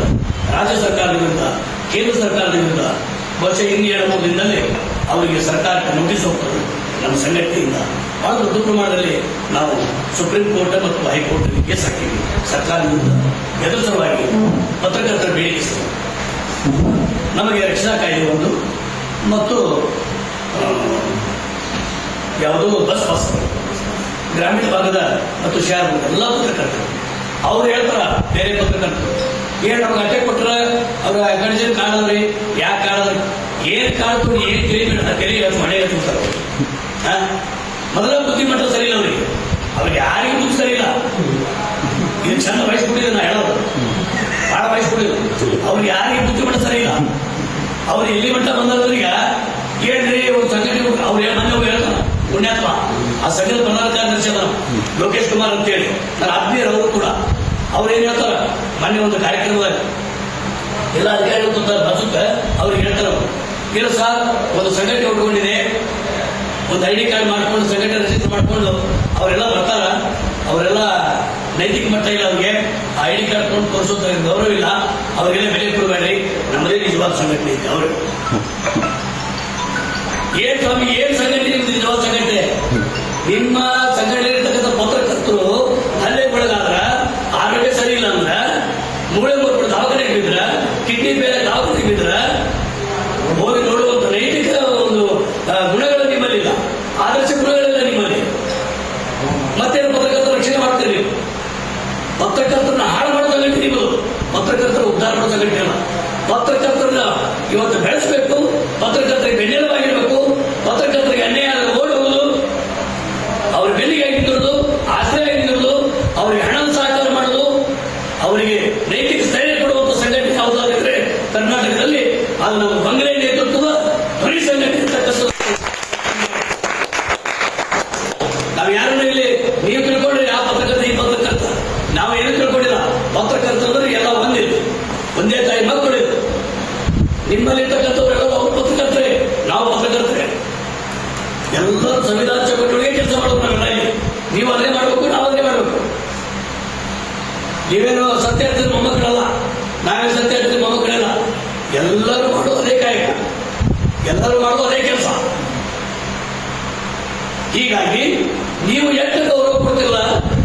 ರಾಜ್ಯ ಸರ್ಕಾರದ ವಿರುದ್ಧ, ಕೇಂದ್ರ ಸರ್ಕಾರದ ವಿರುದ್ಧ ಬಹುಶಃ ಇನ್ನು 2-3 ದಿನದಲ್ಲಿ ಅವರಿಗೆ ಸರ್ಕಾರಕ್ಕೆ ನೋಟಿಸ್ ಹೋಗ್ತದೆ. ನಮ್ಮ ಸಂಘಟನೆಯಿಂದ ಬಹಳ ದೊಡ್ಡ ಪ್ರಮಾಣದಲ್ಲಿ ನಾವು ಸುಪ್ರೀಂ ಕೋರ್ಟ್ ಮತ್ತು ಹೈಕೋರ್ಟ್ ಕೇಸ್ ಹಾಕಿದ್ವಿ ಸರ್ಕಾರದ ವಿರುದ್ಧ. ಎದುರು ಸಲುವಾಗಿ ಪತ್ರಕರ್ತರ ಬೇಡಿಕೆ ನಮಗೆ ರಕ್ಷಣಾ ಕಾಯ್ದೆ ಒಂದು ಮತ್ತು ಯಾವುದೋ ಬಸ್ ಗ್ರಾಮೀಣ ಭಾಗದ ಮತ್ತು ಶಹರ ಎಲ್ಲ ಪತ್ರಕರ್ತರು ಅವ್ರು ಹೇಳ್ತಾರ, ಬೇರೆ ಪತ್ರಕರ್ತರು ಏನ್ ನಮ್ಗೆ ಅಟೆಕ್ ಕೊಟ್ರ ಅವ್ರ ಗಣಜನ್ ಕಾಣದ್ರಿ, ಯಾಕೆ ಕಾಣದ್ರಿ, ಏನ್ ಕಾಣ್ತು, ಏನ್ ತೆರಿ ಮಳೆ ಹೇಳ್ತಾರೆ. ಮೊದಲ ಬುದ್ಧಿಮಟ್ಟ ಸರಿ ಇಲ್ಲ ಅವ್ರಿಗೆ ಯಾರಿಗೂ ಬುದ್ಧಿ ಸರಿ ಇಲ್ಲ. ಇದು ಚಂದ ವಹಿಸ್ಬಿಟ್ಟಿದೆ, ನಾ ಹೇಳೋದು ಬಹಳ ವಹಿಸ್ಬಿಟ್ಟಿದ್ರು. ಅವ್ರಿಗೆ ಯಾರಿಗೂ ಬುದ್ಧಿಮಟ್ಟ ಸರಿ ಇಲ್ಲ. ಅವ್ರು ಎಲ್ಲಿ ಮಟ್ಟ ಬಂದವ್ರೀಗ ಏನ್ರಿ ಒಂದು ಸಂಘಟನೆ ಅವ್ರು ಮನೆ ಹೇಳ್ತಾನ ಪುಣ್ಯಾತ್ಮ, ಆ ಸಂಘದ ಪ್ರಧಾನ ಕಾರ್ಯದರ್ಶಿ ಲೋಕೇಶ್ ಕುಮಾರ್ ಅಂತೇಳಿ ನನ್ನ ಆತ್ಮೀಯರು ಅವರು ಕೂಡ ಅವ್ರು ಏನ್ ಹೇಳ್ತಾರ, ಮೊನ್ನೆ ಒಂದು ಕಾರ್ಯಕ್ರಮದಾಗ ಎಲ್ಲ ಅಧಿಕಾರಿಗಳು ಬಸುತ್ತೆ ಅವ್ರಿಗೆ ಹೇಳ್ತಾರ, ಇಲ್ಲ ಸರ್ ಒಂದು ಸಂಘಟನೆ ಉಟ್ಕೊಂಡಿದೆ, ಒಂದು ID ಕಾರ್ಡ್ ಮಾಡ್ಕೊಂಡು ಸಂಘಟನೆ ರಿಜಿಸ್ಟರ್ ಮಾಡ್ಕೊಂಡು ಅವರೆಲ್ಲ ಬರ್ತಾರ, ಅವರೆಲ್ಲ ನೈತಿಕ ಮಟ್ಟ ಇಲ್ಲ, ಅವ್ರಿಗೆ ಆ ID ಕಾರ್ಡ್ ಕೊಂಡು ತೋರಿಸೋದ್ರ ಗೌರವ ಇಲ್ಲ, ಅವರಿಗೆಲ್ಲ ಬೆಲೆ ಕೊಡಬೇಡ್ರಿ, ನಮ್ಮದೇ ನಿಜವಾದ ಸಂಘಟನೆ ಇದೆ. ಅವರು ಏನ್ ಸ್ವಾಮಿ, ಏನ್ ಸಂಘಟನೆ ನಿಮ್ದು ನಿಜವಾದ ಸಂಘಟನೆ? ನಿಮ್ಮ ಸಂಘಟನೆ ಇರ್ತಕ್ಕಂಥ ಪತ್ರಕರ್ತರು ಹಲ್ಲೆಗೊಳಗಾದ್ರ, ಆರೋಗ್ಯ ಸರಿ ಇಲ್ಲ ಅಂದ್ರ, ಮೂಳೆ ಮುರ್ಬಿಟ್ಟು ದವಾಖಾನೆಗೆ ಬಿದ್ರ, ಕಿಡ್ನಿ ಬೇರೆ ದವಾಖಾನೆಗೆ ಬಿದ್ರ, ಹೋಗಿ ನೋಡುವಂತ ನೈತಿಕ ಒಂದು ಗುಣಗಳು ನಿಮ್ಮಲ್ಲಿಲ್ಲ, ಆದರ್ಶ ಗುಣಗಳೆಲ್ಲ ನಿಮ್ಮಲ್ಲಿ. ಮತ್ತೇನು ಪತ್ರಕರ್ತರ ರಕ್ಷಣೆ ಮಾಡ್ತೀರಿ? ಪತ್ರಕರ್ತರನ್ನ ಹಾಳು ಮಾಡೋ ಸಂಘಟನೆ ನಿಮ್ಮದು, ಪತ್ರಕರ್ತರ ಉದ್ಧಾರ ಮಾಡೋ ಸಂಘಟನೆ ಅಲ್ಲ. ಪತ್ರಕರ್ತರನ್ನ ಇವತ್ತು ಬೆಳೆಸಬೇಕು, ಪತ್ರಕರ್ತರಿಗೆ ಬೆನ್ನೆಲುಬಾಗಿರ್ಬೇಕು, ಪತ್ರಕರ್ತರಿಗೆ ಅನ್ಯಾಯ ಆದ್ರೆ ಓಡುವುದು, ಅವ್ರ ಬೆನ್ನಿಗೆ ಆಗಿದ್ದು, ಆಶ್ರಯ ಆಗಿದ್ದು, ಅವರಿಗೆ ಹಣದ ಸಹಕಾರ ಮಾಡೋದು, ಅವರಿಗೆ ನೈತಿಕ ಸ್ಥೈರ್ಯ ಕೊಡುವಂತ ಸಂಘಟನೆ ಯಾವುದಾದ್ರೆ ಕರ್ನಾಟಕದಲ್ಲಿ ಅದು ನಮ್ಮ ಬಂಗ್ಲೆ ನೇತೃತ್ವದ ಧ್ವನಿ ಸಂಘಟನೆ ಇರ್ತಕ್ಕಂಥದ್ದು. ನಾವು ಯಾರನ್ನು ಇಲ್ಲಿ ನೀವು ತಿಳ್ಕೊಂಡ್ರೆ ಯಾವ ಪತ್ರಕರ್ತ ಈ ಪತ್ರಕರ್ತ, ನಾವು ಏನು ತಿಳ್ಕೊಂಡಿಲ್ಲ. ಪತ್ರಕರ್ತರು ಎಲ್ಲ ಒಂದೇ ತಾಯಿ ಮಕ್ಕಳು. ನಿಮ್ಮಲ್ಲಿರ್ತಕ್ಕಂಥವರೆಲ್ಲ ಅವ್ರ ಪತ್ರಕರ್ತರೆ, ನಾವು ಪತ್ರಕರ್ತರೆ. ಎಲ್ಲರೂ ಸಂವಿಧಾನ ಚೌಕಟ್ಟಿಗೆ ಕೆಲಸ ಮಾಡೋದು ನಾವೆಲ್ಲ ಇಲ್ಲಿ. ನೀವು ಅದೇ ಮಾಡಬೇಕು, ನಾವು ಅದೇ ಮಾಡಬೇಕು. ನೀವೇನೋ ಸತ್ಯ ಹೇಳ್ತಿದ್ರೆ ಮೊಮ್ಮಕ್ಕಳಲ್ಲ, ನಾವೇ ಸತ್ಯ ಹೇಳ್ತಿದ್ರೆ ಮೊಮ್ಮಕ್ಕಳಲ್ಲ. ಎಲ್ಲರೂ ಮಾಡೋದು ಅದೇ ಕಾಯಕ, ಎಲ್ಲರೂ ಮಾಡೋದು ಅದೇ ಕೆಲಸ. ಹೀಗಾಗಿ ನೀವು ಎಷ್ಟು ಗೌರವ ಕೊಡ್ತಿಲ್ಲ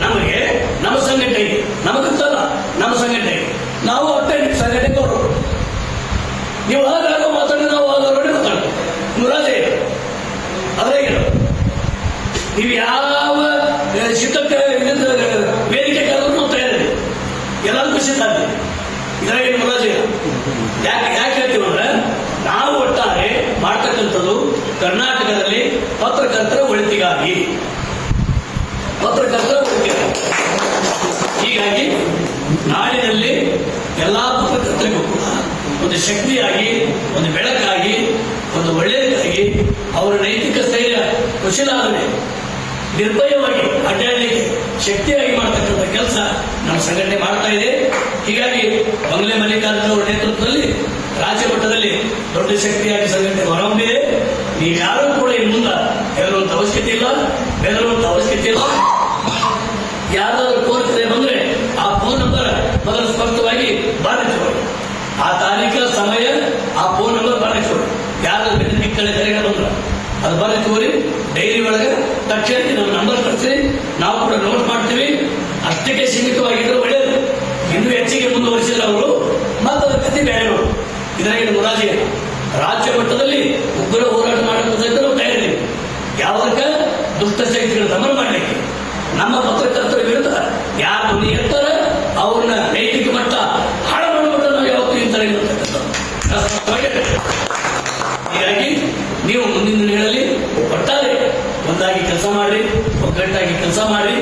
ನಮಗೆ, ನಮ್ಮ ಸಂಘಟನೆಗೆ, ನಮಗಂತಲ್ಲ ನಮ್ಮ ಸಂಘಟನೆಗೆ, ನಾವು ಅಷ್ಟೇ ನಿಮ್ಮ ಸಂಘಟನೆ ಗೌರವ. ನೀವು ಆಗಾಗ ಮಾತಾಡಿದ್ರೆ ನಾವು ಆಗ ನೋಡಿ ಮಾತಾಡ್ತೀವಿ, ಮುರಾಜೆ ಅದ್ರಾಗೇನು. ನೀವು ಯಾವ ಶಿಸ್ತಕ್ಕೆ ವೇದಿಕೆ ಕರೆದ್ರು ನಾವು ತಯಾರಿದೆ, ಎಲ್ಲರಿಗೂ ಸಿದ್ಧ. ಇದ್ರಾಗೇನು ಮುರಾಜೆ. ಯಾಕೆ ಹೇಳ್ತೀವಂದ್ರೆ ನಾವು ಒಟ್ಟಾರೆ ಮಾಡ್ತಕ್ಕಂಥದ್ದು ಕರ್ನಾಟಕದಲ್ಲಿ ಪತ್ರಕರ್ತರ ಒಳಿತಿಗಾಗಿ, ಹೀಗಾಗಿ ನಾಡಿನಲ್ಲಿ ಎಲ್ಲಾ ಪತ್ರಕರ್ತರಿಗೂ ಕೂಡ ಒಂದು ಶಕ್ತಿಯಾಗಿ, ಒಂದು ಬೆಳಕಾಗಿ, ಒಂದು ಒಳ್ಳೆಯದಾಗಿ, ಅವರ ನೈತಿಕ ಸ್ಥೈರ್ಯ ಕುಶಲಾದರೆ ನಿರ್ಭಯವಾಗಿ ಅಡ್ಡಾಡಲಿಕ್ಕೆ ಶಕ್ತಿಯಾಗಿ ಮಾಡ್ತಕ್ಕಂಥ ಕೆಲಸ ನಮ್ಮ ಸಂಘಟನೆ ಮಾಡ್ತಾ ಇದೆ. ಹೀಗಾಗಿ ಬಂಗ್ಲೆ ಮಲ್ಲಿಕಾರ್ಜುನ ಅವರ ನೇತೃತ್ವದಲ್ಲಿ ರಾಜ್ಯ ಮಟ್ಟದಲ್ಲಿ ದೊಡ್ಡ ಶಕ್ತಿಯಾಗಿ ಸಂಘಟನೆ ಹೊರಹೊಮ್ಮಿದೆ. ನೀವ್ಯಾರೂ ಕೂಡ ಇನ್ನು ಮುಂದೆ ಹೆದರುವಂತ ಅವಶ್ಯಕತೆ ಇಲ್ಲ, ಬೆದರುವಂತ ಅವಶ್ಯಕತೆ ಇಲ್ಲ. ಯಾರಾದ್ರೂ ಕೋರಿಕೆ ಬಂದ್ರೆ ಆ ಫೋನ್ ನಂಬರ್ ಮೊದಲು ಸ್ಪಷ್ಟವಾಗಿ ಬರೆದಿಟ್ಟುಕೊಳ್ಳಿ, ಆ ತಾರೀಖ ಸಮಯ ಆ ಫೋನ್ ನಂಬರ್ ಬರೆದಿಟ್ಟುಕೊಳ್ಳಿ. ಯಾರು ಕಡೆ ಕರೆಗೆ ಬಂದ್ರು ಅದು ಬರೆದಿಟ್ಟುಕೊಳ್ಳಿ. ಡೈರಿ ಒಳಗೆ ತಕ್ಷಣ ನಮ್ಮ ನಂಬರ್ ಕಳಿಸಿ, ನಾವು ಕೂಡ ನೋಟ್ ಮಾಡ್ತೀವಿ. ಅಷ್ಟಕ್ಕೆ ಸೀಮಿತವಾಗಿದ್ರೆ ಒಳ್ಳೆಯದು. ಇನ್ನೂ ಹೆಚ್ಚಿಗೆ ಮುಂದುವರಿಸಿದ್ರೆ ಅವರು ಮತ್ತದ ಕಥೆ ಬೇರೆ. ಇದರಾಗಿ ಮುರಾಜಿ ರಾಜ್ಯ ಮಟ್ಟದಲ್ಲಿ ಉಗ್ರ ಹೋರಾಟ ಮಾಡಬೇಕು ನಾವು ತಯಾರಿದ್ದೀವಿ. ಯಾವಾಗ ದುಷ್ಟ ಶಕ್ತಿಗಳ ದಮನ ಮಾಡಲಿಕ್ಕೆ ನಮ್ಮ ಪತ್ರಕರ್ತರ ವಿರುದ್ಧ ಯಾರು ಧ್ವನಿ ಎತ್ತಾರೆ ಅವ್ರನ್ನ ನೈತಿಕ ಮಟ್ಟ ಹಾಳು ಮಾಡಿಬಿಟ್ಟು ನಾವು ಯಾವತ್ತೂ ಇಂತರ ಹೀಗಾಗಿ ನೀವು ಮುಂದಿನ ದಿನಗಳಲ್ಲಿ ಒಟ್ಟಾರೆ ಒಂದಾಗಿ ಕೆಲಸ ಮಾಡಿ, ಒಗ್ಗಟ್ಟಾಗಿ ಕೆಲಸ ಮಾಡಿ,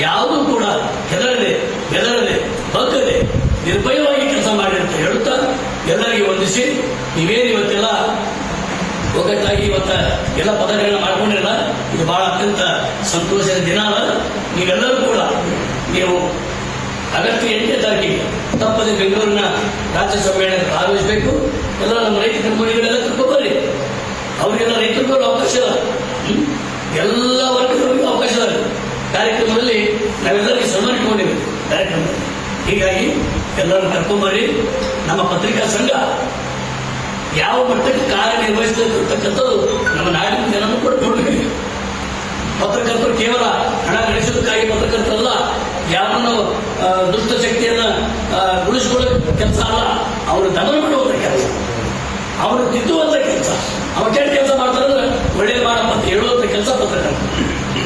ಯಾವುದೂ ಕೂಡ ಹೆದರದೆ ಬಗ್ಗದೆ ನಿರ್ಭಯವಾಗಿ ಕೆಲಸ ಮಾಡಿ ಅಂತ ಹೇಳುತ್ತಾ ಎಲ್ಲರಿಗೆ ವಂದಿಸಿ, ನೀವೇನು ಇವತ್ತೆಲ್ಲ ಒಗ್ಗಟ್ಟಾಗಿ ಎಲ್ಲ ಪದಗಳನ್ನ ಮಾಡ್ಕೊಂಡಿರಲ್ಲ, ಇದು ಬಹಳ ಅತ್ಯಂತ ಸಂತೋಷದ ದಿನ ಅಲ್ಲ. ನೀವೆಲ್ಲರೂ ಕೂಡ ನೀವು ಆಗಸ್ಟ್ 8ನೇ ತಾರೀಕಿಗೆ ತಪ್ಪದೆ ಬೆಂಗಳೂರಿನ ರಾಜ್ಯ ಸಮ್ಮೇಳನಕ್ಕೆ ಭಾಗವಹಿಸಬೇಕು. ಎಲ್ಲ ನಮ್ಮ ರೈತ ಕಂಪನಿಗಳೆಲ್ಲ ಕರ್ಕೊಂಡ್ಬರ್ರಿ. ಅವರಿಗೆಲ್ಲ ರೈತರಿಗೂ ಅವಕಾಶ ಇಲ್ಲ, ಎಲ್ಲ ವರ್ಗದವರಿಗೂ ಅವಕಾಶ ಇಲ್ಲ. ಕಾರ್ಯಕ್ರಮದಲ್ಲಿ ನಾವೆಲ್ಲರಿಗೂ ಸನ್ಮಾನಿಕೊಂಡಿದ್ದೀವಿ ಕಾರ್ಯಕ್ರಮದಲ್ಲಿ. ಹೀಗಾಗಿ ಎಲ್ಲರೂ ಕರ್ಕೊಂಡ್ಬರ್ರಿ. ನಮ್ಮ ಪತ್ರಿಕಾ ಸಂಘ ಯಾವ ಮಟ್ಟಕ್ಕೆ ಕಾರ್ಯನಿರ್ವಹಿಸತಕ್ಕಂಥದ್ದು ನಮ್ಮ ನಾಡಿನ ಜನರು ಕೂಡ ನೋಡ್ಬೇಕು. ಪತ್ರಕರ್ತರು ಕೇವಲ ಹಣ ಗಳಿಸೋದಕ್ಕಾಗಿ ಪತ್ರಕರ್ತರಲ್ಲ, ಯಾರನ್ನು ದುಷ್ಟ ಶಕ್ತಿಯನ್ನ ಉಳಿಸಿಕೊಳ್ಳೋ ಕೆಲಸ ಅಲ್ಲ, ಅವರು ದಮನ ಮಾಡುವಂತ ಕೆಲಸ, ಅವರು ತಿದ್ದುವಂತ ಕೆಲಸ, ಅವ್ರು ಕೆಟ್ಟ ಕೆಲಸ ಮಾಡ್ತಾರಂದ್ರೆ ಒಳ್ಳೇದು ಮಾಡಪ್ಪ ಅಂತ ಹೇಳುವಂತ ಕೆಲಸ ಪತ್ರಕರ್ತ.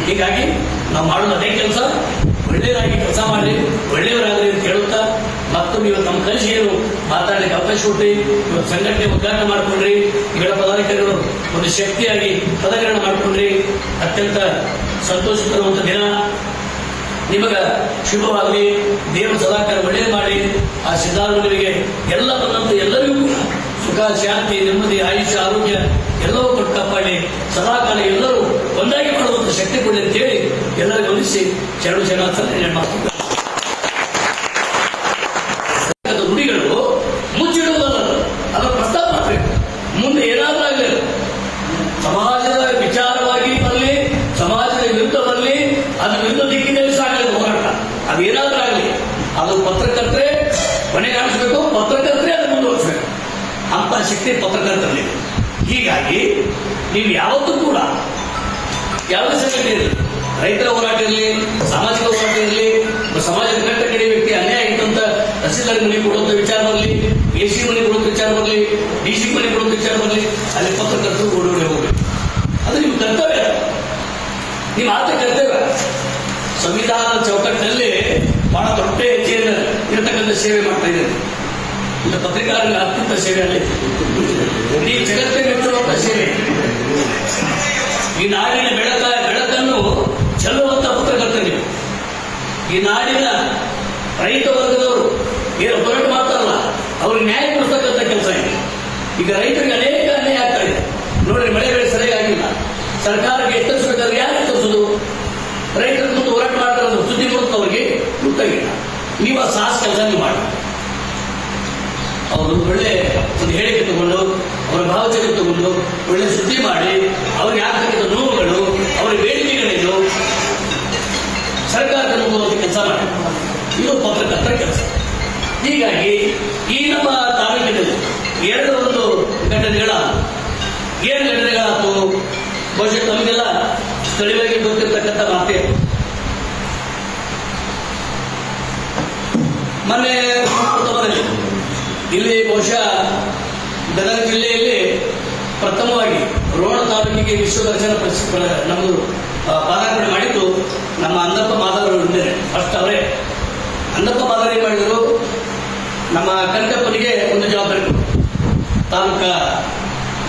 ಹೀಗಾಗಿ ನಾವು ಮಾಡೋದು ಅದೇ ಕೆಲಸ. ಒಳ್ಳೆಯದಾಗಿ ಕೆಲಸ ಮಾಡಿ ಒಳ್ಳೆಯವರಾಗಲಿ ಅಂತ ಹೇಳುತ್ತಾ, ಮತ್ತೊಮ್ಮೆ ಇವತ್ತು ನಮ್ಮ ಕಲಿಸಿ ಏನು ಮಾತಾಡಲಿಕ್ಕೆ ಅವಕಾಶ ಕೊಟ್ರಿ, ಇವತ್ತು ಸಂಘಟನೆ ಉದ್ಘಾಟನೆ ಮಾಡ್ಕೊಂಡ್ರಿ, ಇವರ ಪದಾಧಿಕಾರಿಗಳು ಒಂದು ಶಕ್ತಿಯಾಗಿ ಪದಗ್ರಹಣ ಮಾಡ್ಕೊಂಡ್ರಿ. ಅತ್ಯಂತ ಸಂತೋಷ ತರುವಂತ ದಿನ. ನಿಮಗ ಶುಭವಾಗಲಿ. ದೇವರು ಸದಾಕಾಲ ಒಳ್ಳೆಯ ಮಾಡಿ ಆ ಸಿದ್ಧಾರೂಢರಿಗೆ ಎಲ್ಲ ಬಂದಂತ ಎಲ್ಲರಿಗೂ ಕೂಡ ಸುಖ, ಶಾಂತಿ, ನೆಮ್ಮದಿ, ಆಯುಷ್ಯ, ಆರೋಗ್ಯ ಎಲ್ಲವೂ ಕೊಟ್ಟು ಕಾಪಾಡಿ ಸದಾಕಾಲ ಎಲ್ಲರೂ ಒಂದಾಗಿ ಮಾಡುವಂತ ಶಕ್ತಿ ಕೊಡಿ ಅಂತ ಹೇಳಿ ಎಲ್ಲರಿಗೂ ಹೊಲಿಸಿ ಶರಣ ಮಾಡ್ತಿದ್ದಾರೆ. ನುಡಿಗಳು ಮುಚ್ಚಿಡುವುದಲ್ಲ, ಅದರ ಪ್ರಸ್ತಾಪ ಮಾಡಬೇಕು. ಮುಂದೆ ಏನಾದ್ರೂ ಆಗಲಿ, ಸಮಾಜದ ವಿಚಾರವಾಗಿ ಬರಲಿ, ಸಮಾಜದ ವಿರುದ್ಧ ಬರಲಿ, ಅದ್ರ ವಿರುದ್ಧ ದಿಕ್ಕಿನಲ್ಲಿ ಸಾಗಲಿ ಹೋರಾಟ. ಅದೇನಾದ್ರೂ ಆಗಲಿ, ಅದು ಪತ್ರಕರ್ತರೇ ಕೊನೆಗಾಣಿಸ್ಬೇಕು, ಪತ್ರಕರ್ತರೇ ಅದನ್ನು ಮುಂದುವರಿಸಬೇಕು. ಅಂತ ಶಕ್ತಿ ಪತ್ರಕರ್ತರಲ್ಲಿ. ಹೀಗಾಗಿ ನೀವು ಯಾವತ್ತೂ ಕೂಡ ಯಾವುದೇ ಸಂಘಟನೆ ಇರಲಿ, ರೈತರ ಹೋರಾಟ ಇರಲಿ, ಸಾಮಾಜಿಕ ಹೋರಾಟ ಇರಲಿ, ಸಮಾಜದ ಕಟ್ಟ ಕಡೆ ವ್ಯಕ್ತಿ ಅನ್ಯಾಯ ಆಗಿತ್ತಂತ ತಹಸೀಲ್ದಾರ್ ಮನೆ ಕೊಡುವಂತ ವಿಚಾರ ಬರಲಿ, ಎಸಿ ಮನೆ ಕೊಡುವಂತ ವಿಚಾರ ಬರಲಿ, ಡಿಸಿ ಮನೆ ಕೊಡುವಂತ ವಿಚಾರ ಬರಲಿ, ಅಲ್ಲಿ ಪತ್ರಕರ್ತರು ಓಡೋಡಿ ಹೋಗ್ಬೇಕು. ಅದು ನಿಮ್ಮ ಕರ್ತವ್ಯ, ನಿಮ್ಮ ಆತ ಕರ್ತವ್ಯ. ಸಂವಿಧಾನ ಚೌಕಟ್ಟಿನಲ್ಲಿ ಬಹಳ ದೊಡ್ಡ ಹೆಜ್ಜೆಯನ್ನು ಇರತಕ್ಕಂಥ ಸೇವೆ ಮಾಡ್ತಾ ಇದ್ದಾರೆ. ಇದು ಪತ್ರಿಕಾರರಿಗೆ ಅತ್ಯಂತ ಸೇವೆ ಅಲ್ಲಿ ಇಡೀ ಜಗತ್ತಿಗೆ ಮೆಚ್ಚುವಂತ ಸೇವೆ. ಈ ನಾಡಿನ ಬೆಳಕನ್ನು ಚೆಲ್ಲುವಂತ ಪತ್ರಕರ್ತರಿಗೆ, ಈ ನಾಡಿನ ರೈತ ವರ್ಗದವರು ಏನು ಹೋರಾಟ ಮಾಡ್ತಾರಲ್ಲ ಅವ್ರಿಗೆ ನ್ಯಾಯ ಕೊಡ್ತಕ್ಕಂಥ ಕೆಲಸ ಇದೆ. ಈಗ ರೈತರಿಗೆ ಅನೇಕ ಅನ್ಯಾಯ ಆಗ್ತಾ ಇದೆ. ನೋಡ್ರಿ, ಮಳೆ ಬೆಳೆ ಸರಿಯಾಗಿಲ್ಲ, ಸರ್ಕಾರಕ್ಕೆ ಎತ್ತರಿಸಬೇಕಾದ್ರೆ ಯಾರು ಎತ್ತರಿಸೋದು? ರೈತರ ಮುಂದೆ ಹೋರಾಟ ಮಾಡ್ತಾರೆ, ಸುದ್ದಿ ಮೂಲಕ ಅವ್ರಿಗೆ ಗೊತ್ತಾಗಿಲ್ಲ. ನೀವು ಆ ಸಾಹಸ ಕೆಲಸ ನೀವು ಮಾಡಿ, ಅವರು ಒಳ್ಳೆ ಒಂದು ಹೇಳಿಕೆ ತಗೊಂಡು, ಅವರ ಭಾವಚಿತ್ರ ತಗೊಂಡು ಒಳ್ಳೆ ಸುದ್ದಿ ಮಾಡಿ, ಅವ್ರಿಗೆ ಆಗ್ತಕ್ಕಂಥ ನೋವುಗಳು, ಅವರ ಬೇಡಿಕೆಗಳೇನು ಸರ್ಕಾರದ ಕೆಲಸ ಮಾಡಿ. ಇದು ಪತ್ರಕರ್ತರ ಕೆಲಸ. ಹೀಗಾಗಿ ಈ ನಮ್ಮ ತಾಲೂಕಿನಲ್ಲಿ ಎರಡು ಒಂದು ಏನು ಘಟನೆಗಳಾಯ್ತು ಬಹುಶಃ ತಮಗೆಲ್ಲ ಸ್ಥಳೀಯವಾಗಿ ಗೊತ್ತಿರ್ತಕ್ಕಂಥ ಮಾತೇ. ಮೊನ್ನೆ ಇಲ್ಲಿ ಬಹುಶಃ ಗದಗ ಜಿಲ್ಲೆಯಲ್ಲಿ ಪ್ರಥಮವಾಗಿ ರೋಣ ತಾಲೂಕಿಗೆ ವಿಶ್ವದರ್ಶನ ನಮ್ಮದು ಪಾದಾರ್ಪಣೆ ಮಾಡಿದ್ದು ನಮ್ಮ ಅಂದಪ್ಪ ಮಾದವರು ಇದ್ದಾರೆ. ಫಸ್ಟ್ ಅವರೇ ಅಂದಪ್ಪ ಮಾದರ್ ಏನ್ ಮಾಡಿದರು, ನಮ್ಮ ಕನಕಪ್ಪನಿಗೆ ಒಂದು ಜವಾಬ್ದಾರಿ ಕೊಟ್ಟರು, ತಾಲೂಕಾ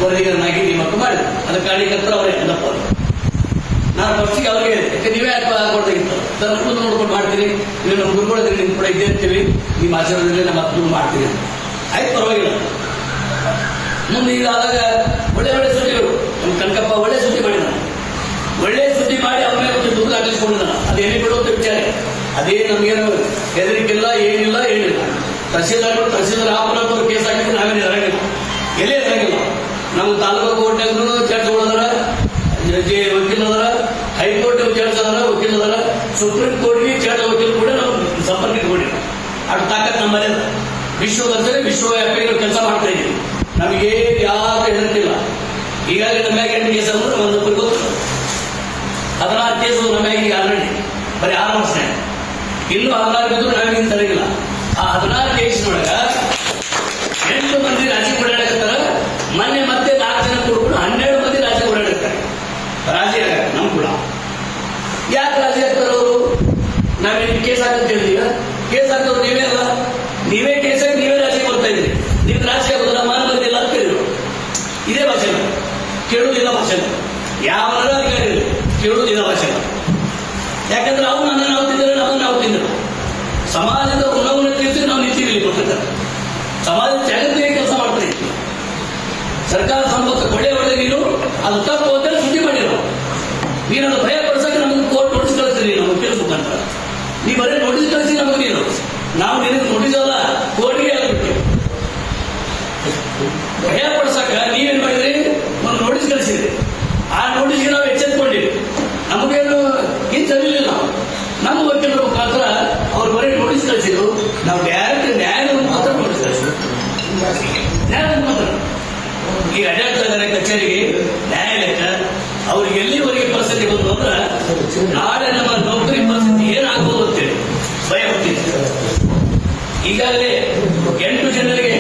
ವರದಿಗಾರನಾಗಿ ನೇಮಕ ಮಾಡಿದ್ರು. ಅದರ ಕಾರ್ಯಕರ್ತರು ಅವರೇ ಅಂದಪ್ಪ ಅವರು. ನಾನು ಫಸ್ಟಿಗೆ ಅವರಿಗೆ ಯಾಕೆ ನೀವೇ ಕೊಡ್ದಾಗಿತ್ತು ಸರ್, ನಮ್ಮನ್ನು ನೋಡ್ಕೊಂಡು ಮಾಡ್ತೀನಿ, ನೀವು ನಮ್ಮ ಗುರುಗಳಿಗೆ ನಿಮ್ ಕೂಡ ಇದ್ದೇ ಇರ್ತೀವಿ, ನಿಮ್ಮ ಆಶೀರ್ವಾದದಲ್ಲಿ ನಮ್ಮ ಹತ್ತು ಮಾಡ್ತೀನಿ. ಆಯ್ತು, ಪರವಾಗಿಲ್ಲ. ಮುಂದೆ ಇದಾದಾಗ ಒಳ್ಳೆ ಒಳ್ಳೆ ಸುದ್ದಿಗಳು, ನಮ್ಮ ಕನಕಪ್ಪ ಒಳ್ಳೆ ಸುದ್ದಿ ಮಾಡಿದ, ಒಳ್ಳೆ ಸುದ್ದಿ ಮಾಡಿ ಅವ್ರ ಮೇಲೆ ಒಂದು ದುಡ್ಡು ಹಾಕಿಸ್ಕೊಂಡಿದ್ದಾನ. ಅದೇನೇ ಬಿಡುವಂತ ವಿಚಾರ, ಅದೇ ನಮಗೇನು ಹೆದರಿಕಿಲ್ಲ, ಏನಿಲ್ಲ. ತಹಸೀಲ್ದಾರ್ ಆಪನವ್ರು ಕೇಸ್ ಹಾಕಿದ್ರೆ ನಾವೇನು ಇರಂಗಿಲ್ಲ, ಎಲ್ಲೇ ಇರಂಗಿಲ್ಲ. ನಮ್ಮ ತಾಲೂಕು ಕೋರ್ಟ್ನಾಗೂ ಚರ್ಚ್ ಹೋದರ, ವಕೀಲ ಅದರ, ಹೈಕೋರ್ಟ್ ಚರ್ಚ್ ಅದರ, ವಕೀಲ ಅದರ, ಸುಪ್ರೀಂ ಕೋರ್ಟ್ಗೆ ಚರ್ಚ್ ವಕೀಲ ಕೂಡ ನಾವು ಸಂಪರ್ಕ ಇಟ್ಕೊಂಡಿಲ್ಲ. ಅಷ್ಟು ತಾಕತ್ ನಮ್ಮಲ್ಲಿ ಅದ. ವಿಶ್ವದರ್ಶನ ವಿಶ್ವವ್ಯಾಪಿಗಳು ಕೆಲಸ ಮಾಡ್ತಾ ಇದ್ದೀವಿ, ನಮಗೆ ಯಾರು ಹೆದರ್ತಿಲ್ಲ. ಈಗಾಗಲೇ ನಮ್ಮ ಮ್ಯಾಗ 8 ಕೇಸ್ ಅಂದ್ರೆ ಒಂದು ಗೊತ್ತು, 16 ಕೇಸು ನಮ್ಮ ಮ್ಯಾಗ ಆಲ್ರೆಡಿ ಬರೀ 6 ವರ್ಷ, ಇನ್ನೂ 16 ಬಿದ್ದು ನಾವೀಗ ತರಗಿಲ್ಲ. ಆ 16 ಕೇಸಿನೊಳಗ 8 ಮಂದಿ ರಾಜಿ ಓಡಾಡಕತ್ತಾರ. ಮೊನ್ನೆ ಮತ್ತೆ 4 ಜನ ಕೂಡ್ಕೊಂಡು 12 ಮಂದಿ ರಾಜಿ ಓಡಾಡಿರ್ತಾರೆ. ರಾಜಿ ಆಗ ನಮ್ ಕೂಡ ಯಾಕೆ ರಾಜಿ ಆಗ್ತಾರ ಅವರು? ನಾವೇನು ಕೇಸ್ ಹಾಕಂತೇಳಿ, ಈಗ ಕೇಸ್ ಹಾಕೋರು ನೀವೇ ಅಲ್ಲ, ನೀವೇ ಕೇಸ್ ಹಾಕಿ ನೀವೇ ರಾಜಿ ಬರ್ತಾ ಇದ್ರಿ. ನೀವು ರಾಜಿ ಆಗೋದಿಲ್ಲ, ಮಾನವರಿಲ್ಲ ಅಂತ ಕೇಳಿದ್ರು. ಇದೇ ಭಾಷೆ ಕೇಳುವುದಿಲ್ಲ, ಭಾಷೆ ಯಾವನಾರ ಅಧಿಕಾರಿ ಕೇಳುವುದಿಲ್ಲ ಭಾಷೆ. ಯಾಕಂದ್ರೆ ಅವ್ರು ನಾವು ತಿಂದರೆ ನಾವು ತಿಂದರು. ಸಮಾಜದ ಋಣವನ್ನು ತೀರಿಸಿ ನಾವು ನಿಂತೀವಿ. ಪತ್ರಕರ್ತ ಸಮಾಜದ ಜಾಗೃತಿಗೆ ಕೆಲಸ ಮಾಡ್ತಾ ಇದ್ವಿ. ಸರ್ಕಾರ ಸಂಪತ್ತು ಒಳ್ಳೆ ನೀನು ಅದು ತಪ್ಪು ಅಂತ ಸುದ್ದಿ ಮಾಡಿರೋ, ನೀನನ್ನು ಭಯ ಪಡಿಸಕ್ಕೆ ನಮಗೆ ಕೋರ್ಟ್ ನೋಟಿಸ್ ಕಳಿಸ್ತೀರಿ, ನಮ್ಮ ವಕೀಲ ಮುಖಾಂತರ. ನೀ ಬರೀ ನೋಟಿಸ್ ಕಳಿಸಿ ನಮಗೆ, ನೀನು ನಾವು ನಿನಗೆ ನೋಟಿಸ್ ಅಲ್ಲ ಕೋರ್ಟ್ಗೆ ಆಗ್ಬಿಟ್ಟು ಭಯ ಪಡಿಸಕ ನೀವೇನ್ ಮಾಡಿದ್ರಿ, ಒಂದು ನೋಟಿಸ್ ಕಳಿಸಿದ್ರಿ. ಆ ನೋಟಿಸ್ಗೆ ನಾವು ಎಚ್ಚೆತ್ಕೊಂಡಿವಿ. ನಮಗೇನು ಹಿಂಸಲಿಲ್ಲ. ನಮ್ಮ ವಕೀಲರ ಮುಖಾಂತರ ಅವ್ರು ಬರೀ ನೋಟಿಸ್ ಕಳಿಸಿದ್ರು, ನಾವು ಡೈರೆಕ್ಟ್ ನ್ಯಾಯದ ಮುಖಾಂತರ ನೋಟಿಸ್ ಕಳಿಸಿದ್ರು. ನ್ಯಾಯದ ಮುಖಾಂತರ ಈ ಅಡ್ಡಾಡ್ತಾ ಇದ್ದಾರೆ ಕಚೇರಿಗೆ, ನ್ಯಾಯಾಲಯಕ್ಕ. ಅವ್ರಿಗೆ ಎಲ್ಲಿವರೆಗೆ ಪರಿಸ್ಥಿತಿ ಬಂದು ಅಂದ್ರೆ ನಾಳೆ ನಮ್ಮ ನೌಕರಿ ಪರಿಸ್ಥಿತಿ ಏನಾಗಬಹುದು ಅಂತೇಳಿ ಭಯ ಹೊತ್ತಿದೆ. ಈಗಾಗಲೇ 8 ಜನರಿಗೆ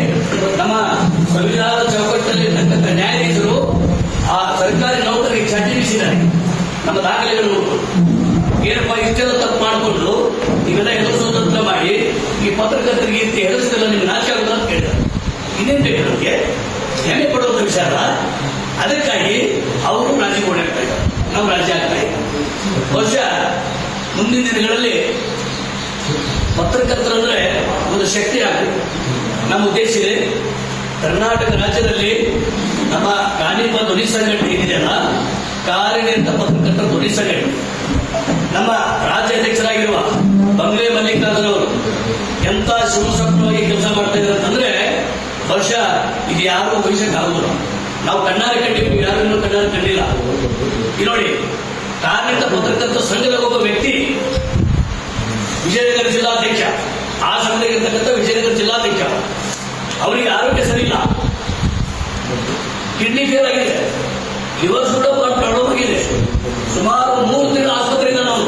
ನಮ್ಮ ಸಂವಿಧಾನದ ಚೌಕಟ್ಟಲ್ಲಿ ಇರ್ತಕ್ಕಂಥ ನ್ಯಾಯಾಧೀಶರು ಆ ಸರ್ಕಾರಿ ನೌಕರಿಗೆ ಚಡ್ಡಿ ಬೀಸಿದ್ದಾರೆ. ನಮ್ಮ ದಾಖಲೆಗಳು ಏನಪ್ಪ ಇಷ್ಟೆಲ್ಲ ತಪ್ಪು ಮಾಡಿಕೊಂಡು ನೀವೆಲ್ಲ ಎದುರಿಸೋದಂತ ಮಾಡಿ ಈ ಪತ್ರಕರ್ತರಿಗೆ ಎದುರಿಸಿದಲ್ಲ ನಿಮ್ಗೆ ನಾಶ ಆಗುದ ಅಂತ ಕೇಳಿದ್ದಾರೆ. ಇನ್ನೇನು ಬೇಕು ನಮಗೆ? ಹೆಮ್ಮೆ ಪಡುವಂತ ವಿಚಾರ. ಅದಕ್ಕಾಗಿ ಅವರು ರಾಜಿ ಓಡಾಡ್ತಾ ಇದ್ದಾರೆ, ನಾವು ರಾಜ್ಯ ಆಗ್ತಾ ಇದ್ದೀವಿ. ಬಹುಶಃ ಮುಂದಿನ ದಿನಗಳಲ್ಲಿ ಪತ್ರಕರ್ತರಂದ್ರೆ ಒಂದು ಶಕ್ತಿ ಆಗಬೇಕು. ನಮ್ಮ ಉದ್ದೇಶ ಇದೆ, ಕರ್ನಾಟಕ ರಾಜ್ಯದಲ್ಲಿ ನಮ್ಮ ಕಾನಿಪ ಧ್ವನಿ ಸಂಘಟನೆ ಏನಿದೆಯಲ್ಲ, ಕಾರ್ಯನಿರತ ಪತ್ರಕರ್ತರ ಧ್ವನಿ ಸಂಘಟನೆ, ನಮ್ಮ ರಾಜ್ಯಾಧ್ಯಕ್ಷರಾಗಿರುವ ಬಂಗ್ಲೆ ಮಲ್ಲಿಕಾರ್ಜುನ ಅವರು ಎಂತ ಶಿವಸತ್ವವಾಗಿ ಕೆಲಸ ಮಾಡ್ತಾ ಇದ್ದಾರೆ ಅಂತಂದ್ರೆ ಬಹುಶಃ ಇದು ಯಾರು ಊಹಿಸಕ್ಕಾಗುದಿಲ್ಲ. ನಾವು ಕಣ್ಣಾರೆ ಕಂಡಿವಿ, ಯಾರು ಇನ್ನೂ ಕಣ್ಣಾರೆ ಕಂಡಿಲ್ಲ. ಈ ನೋಡಿ, ಕಾರ್ಯನಿರತ ಪತ್ರಕರ್ತರ ಸಂಘದ ಒಬ್ಬ ವ್ಯಕ್ತಿ ವಿಜಯನಗರ ಜಿಲ್ಲಾಧ್ಯಕ್ಷ, ಆ ಸಂಘದಲ್ಲಿರ್ತಕ್ಕಂಥ ವಿಜಯನಗರ ಜಿಲ್ಲಾಧ್ಯಕ್ಷ, ಅವರಿಗೆ ಆರೋಗ್ಯ ಸರಿ ಇಲ್ಲ, ಕಿಡ್ನಿ ಫೇಲ್ ಆಗಿದೆ, ಲಿವರ್ ಕೂಡ ಪ್ರಾಬ್ಲಮ್ ಆಗಿದೆ. ಸುಮಾರು 3 ತಿಂಗಳ ಆಸ್ಪತ್ರೆಯಿಂದ ನಾವು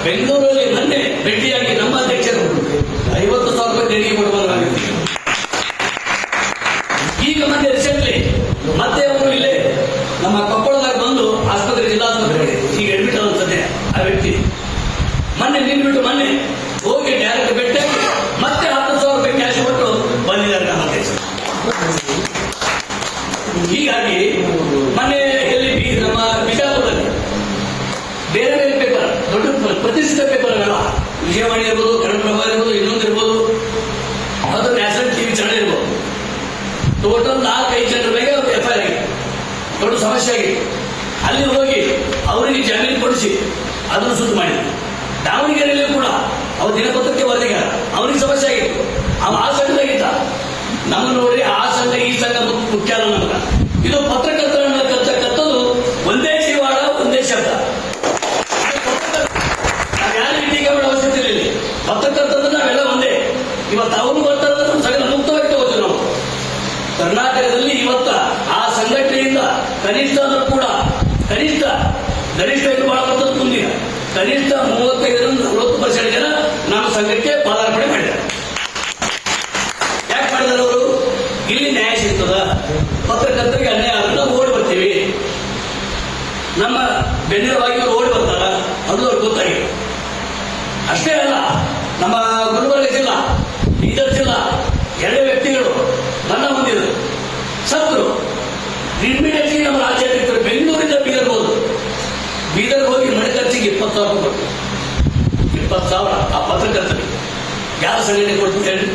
ಬೆಂಗಳೂರಲ್ಲಿ ಮೊನ್ನೆ ಭೇಟಿಯಾಗಿ ನಮ್ಮ ಅಧ್ಯಕ್ಷರು 50,000 ರೂಪಾಯಿ ದೇಣಿಗೆ ಕೊಡಬಹುದಾಗಿದೆ. ಈಗ ಮತ್ತೆ ರೀಸೆಂಟ್ಲಿ ಮತ್ತೆ ಅವರು ಇಲ್ಲೇ ನಮ್ಮ ಕೊಪ್ಪಳದಾಗ ಬಂದು ಆಸ್ಪತ್ರೆ, ಜಿಲ್ಲಾಸ್ಪತ್ರೆಗೆ ಈಗ ಅಡ್ಮಿಟ್ ಆದ ಸದ್ಯ ಆ ವ್ಯಕ್ತಿ ಮೊನ್ನೆ ಹೋಗಿ ಡೈರೆಕ್ಟ್ ಭೇಟಿ ಮತ್ತೆ 10,000 ರೂಪಾಯಿ ಕ್ಯಾಶ್ ಕೊಟ್ಟು ಬಂದಿದ್ದಾರೆ ನಮ್ಮ ಅಧ್ಯಕ್ಷರು. ಹೀಗಾಗಿ ಮೊನ್ನೆ ಎಲ್ಲಿ ನಮ್ಮ ಬಿಜಾಪುರದಲ್ಲಿ ಬೇರೆ ಬೇರೆ ಪೇಪರ್, ದೊಡ್ಡ ಪ್ರತಿಷ್ಠಿತ ಪೇಪರ್ಗಳ ವಿಜಯವಾಣಿ ಇರ್ಬೋದು, ಕನ್ನಡಪ್ರಭ ಇರ್ಬೋದು, ಇನ್ನೊಂದಿರ್ಬೋದು, ಅದು ನ್ಯಾಷನಲ್ ಟಿವಿ ಚಾನಲ್ ಇರ್ಬೋದು, ಟೋಟಲ್ 4-5 ಜನರ ಮೇಲೆ FIR ಆಗಿದೆ. ದೊಡ್ಡ ಸಮಸ್ಯೆ ಆಗಿದೆ. ಅಲ್ಲಿ ಹೋಗಿ ಅವರಿಗೆ ಜಾಮೀನು ಕೊಡಿಸಿ ಅದನ್ನು ಸುದ್ದಿ ಮಾಡಿದ್ರು. ದಾವಣಗೆರೆಯಲ್ಲಿ ಕೂಡ ಅವ್ರ ದಿನಪತ್ರಕ್ಕೆ ವರದಿಗಾರ, ಅವರಿಗೆ ಸಮಸ್ಯೆ ಆಗಿತ್ತು. ಅವ ಆ ಸಂಘದಾಗಿದ್ದ. ನಮ್ಮ ನೋಡಿ ಆ ಸಂಘ ಈ ಸಂಘ ಮುಖ್ಯ ಅಲ್ಲ ನಮಗ. ಇದು ಪತ್ರಕರ್ತರನ್ನ ಕಲ್ತಕ್ಕಂಥದ್ದು ಒಂದೇ ಜೀವಾಳ, ಒಂದೇ ಶಬ್ದ. ನಾವು ಯಾರಿಗೆ ಟೀಕೆ ಮಾಡೋ ಅವಶ್ಯಕತೆ ಇಲ್ಲ. ಪತ್ರಕರ್ತ ಕರ್ನಾಟಕದಲ್ಲಿ ಇವತ್ತ ಆ ಸಂಘಟನೆಯಿಂದ ಕನಿಷ್ಠ ಅಂದ್ರೂ ಕೂಡ ಗರಿಷ್ಠ ಇದು ಬಹಳ ಬರ್ತದೆ ಮುಂದಿನ ಕನಿಷ್ಠ 35-40% ಜನ ನಮ್ಮ ಸಂಘಕ್ಕೆ ಪಾದಾರ್ಪಣೆ ಮಾಡಿದ್ದಾರೆ. ಯಾಕೆ ಮಾಡಿದಾರೆ ಅವರು? ಇಲ್ಲಿ ನ್ಯಾಯ ಸಿಗ್ತದ, ಪತ್ರಕರ್ತರಿಗೆ ಅನ್ಯಾಯ ಆದ್ರೆ ನಾವು ಓಡಿ ಬರ್ತೀವಿ, ನಮ್ಮ ಬೆನ್ನೆಲುವಾಗಿ ಇವರು ಓಡಿ ಬರ್ತಾರ, ಅದು ಅವ್ರಿಗೆ ಗೊತ್ತಾಗಿದೆ. ಅಷ್ಟೇ ಅಲ್ಲ, ನಮ್ಮ ಗುಲ್ಬರ್ಗ ಜಿಲ್ಲಾ, ಬೀದರ್ ಜಿಲ್ಲಾ 2 ವ್ಯಕ್ತಿಗಳು ನನ್ನ ಹೊಂದಿದ್ರು, ಸತ್ರು. ಇಮಿಡಿಯೇಟ್ಲಿ ನಮ್ಮ ರಾಜ್ಯಾಧ್ಯಕ್ಷರು ಬೆಂಗಳೂರಿಂದ ಬೀದರ್ ಹೋದ್ರು. ಬೀದರ್ ಹೋಗಿ ಮನೆ ಖರ್ಚಿಗೆ 20,000 ರೂಪಾಯಿ ಕೊಟ್ಟು 20,000 ಆ ಪತ್ರಕರ್ತರಿಗೆ. ಯಾರ ಸಂಘಟನೆ ಕೊಡ್ತು ಹೇಳಿ?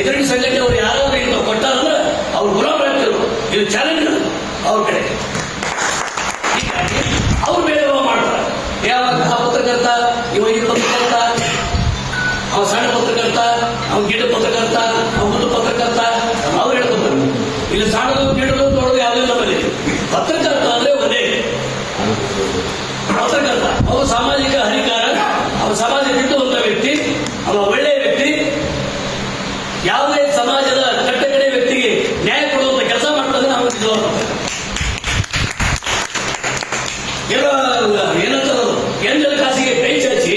ಎದುರಿನ ಸಂಘಟನೆ ಅವ್ರು ಯಾರಾದ್ರೂ ಇಂತ ಕೊಟ್ಟಾರಂದ್ರೆ ಅವ್ರು ಗುಲಾಮರಾಗ್ತಿರು. ಇದು ಚಾಲೆಂಜ್ ಅವ್ರ ಕಡೆ. ಹೀಗಾಗಿ ಅವ್ರು ಬೇರೆ ಮಾಡ್ತಾರೆ. ಯಾವಾಗ ಆ ಪತ್ರಕರ್ತ, ಇವ ಈ ಪತ್ರಕರ್ತ, ಅವ ಸಣ್ಣ ಪತ್ರಕರ್ತ, ಅವ್ನ ಗಿಡ ಪತ್ರಕರ್ತ, ಅವ್ನ ಮುದ್ದು ಪತ್ರಕರ್ತ, ಅವ್ರು ಹೇಳ್ಕೊತಾರೆ. ಇಲ್ಲಿ ಸಣ್ಣದು ಗಿಡದು ದೊಡ್ಡದು ಯಾವುದೆಲ್ಲ ಬಂದಿದೆ. ಪತ್ರಕರ್ತ ಅಂದ್ರೆ ಒಂದೇ ಪತ್ರಕರ್ತ. ಅವ ಸಾಮಾಜಿಕ ಹರಿಕಾರ, ಅವ ಸಮಾಜ ತಿದ್ದುವಂತ ವ್ಯಕ್ತಿ, ಅವ ಒಳ್ಳೆಯ ವ್ಯಕ್ತಿ, ಯಾವುದೇ ಸಮಾಜದ ಕಟ್ಟಕಡೆ ವ್ಯಕ್ತಿಗೆ ನ್ಯಾಯ ಕೊಡುವಂತ ಕೆಲಸ ಮಾಡ್ತಾರೆ. ನಾವು ಏನಂತದ್ದು ಎಂಜಲ್ ಕಾಸಿಗೆ ಕೈ ಚಾಚಿ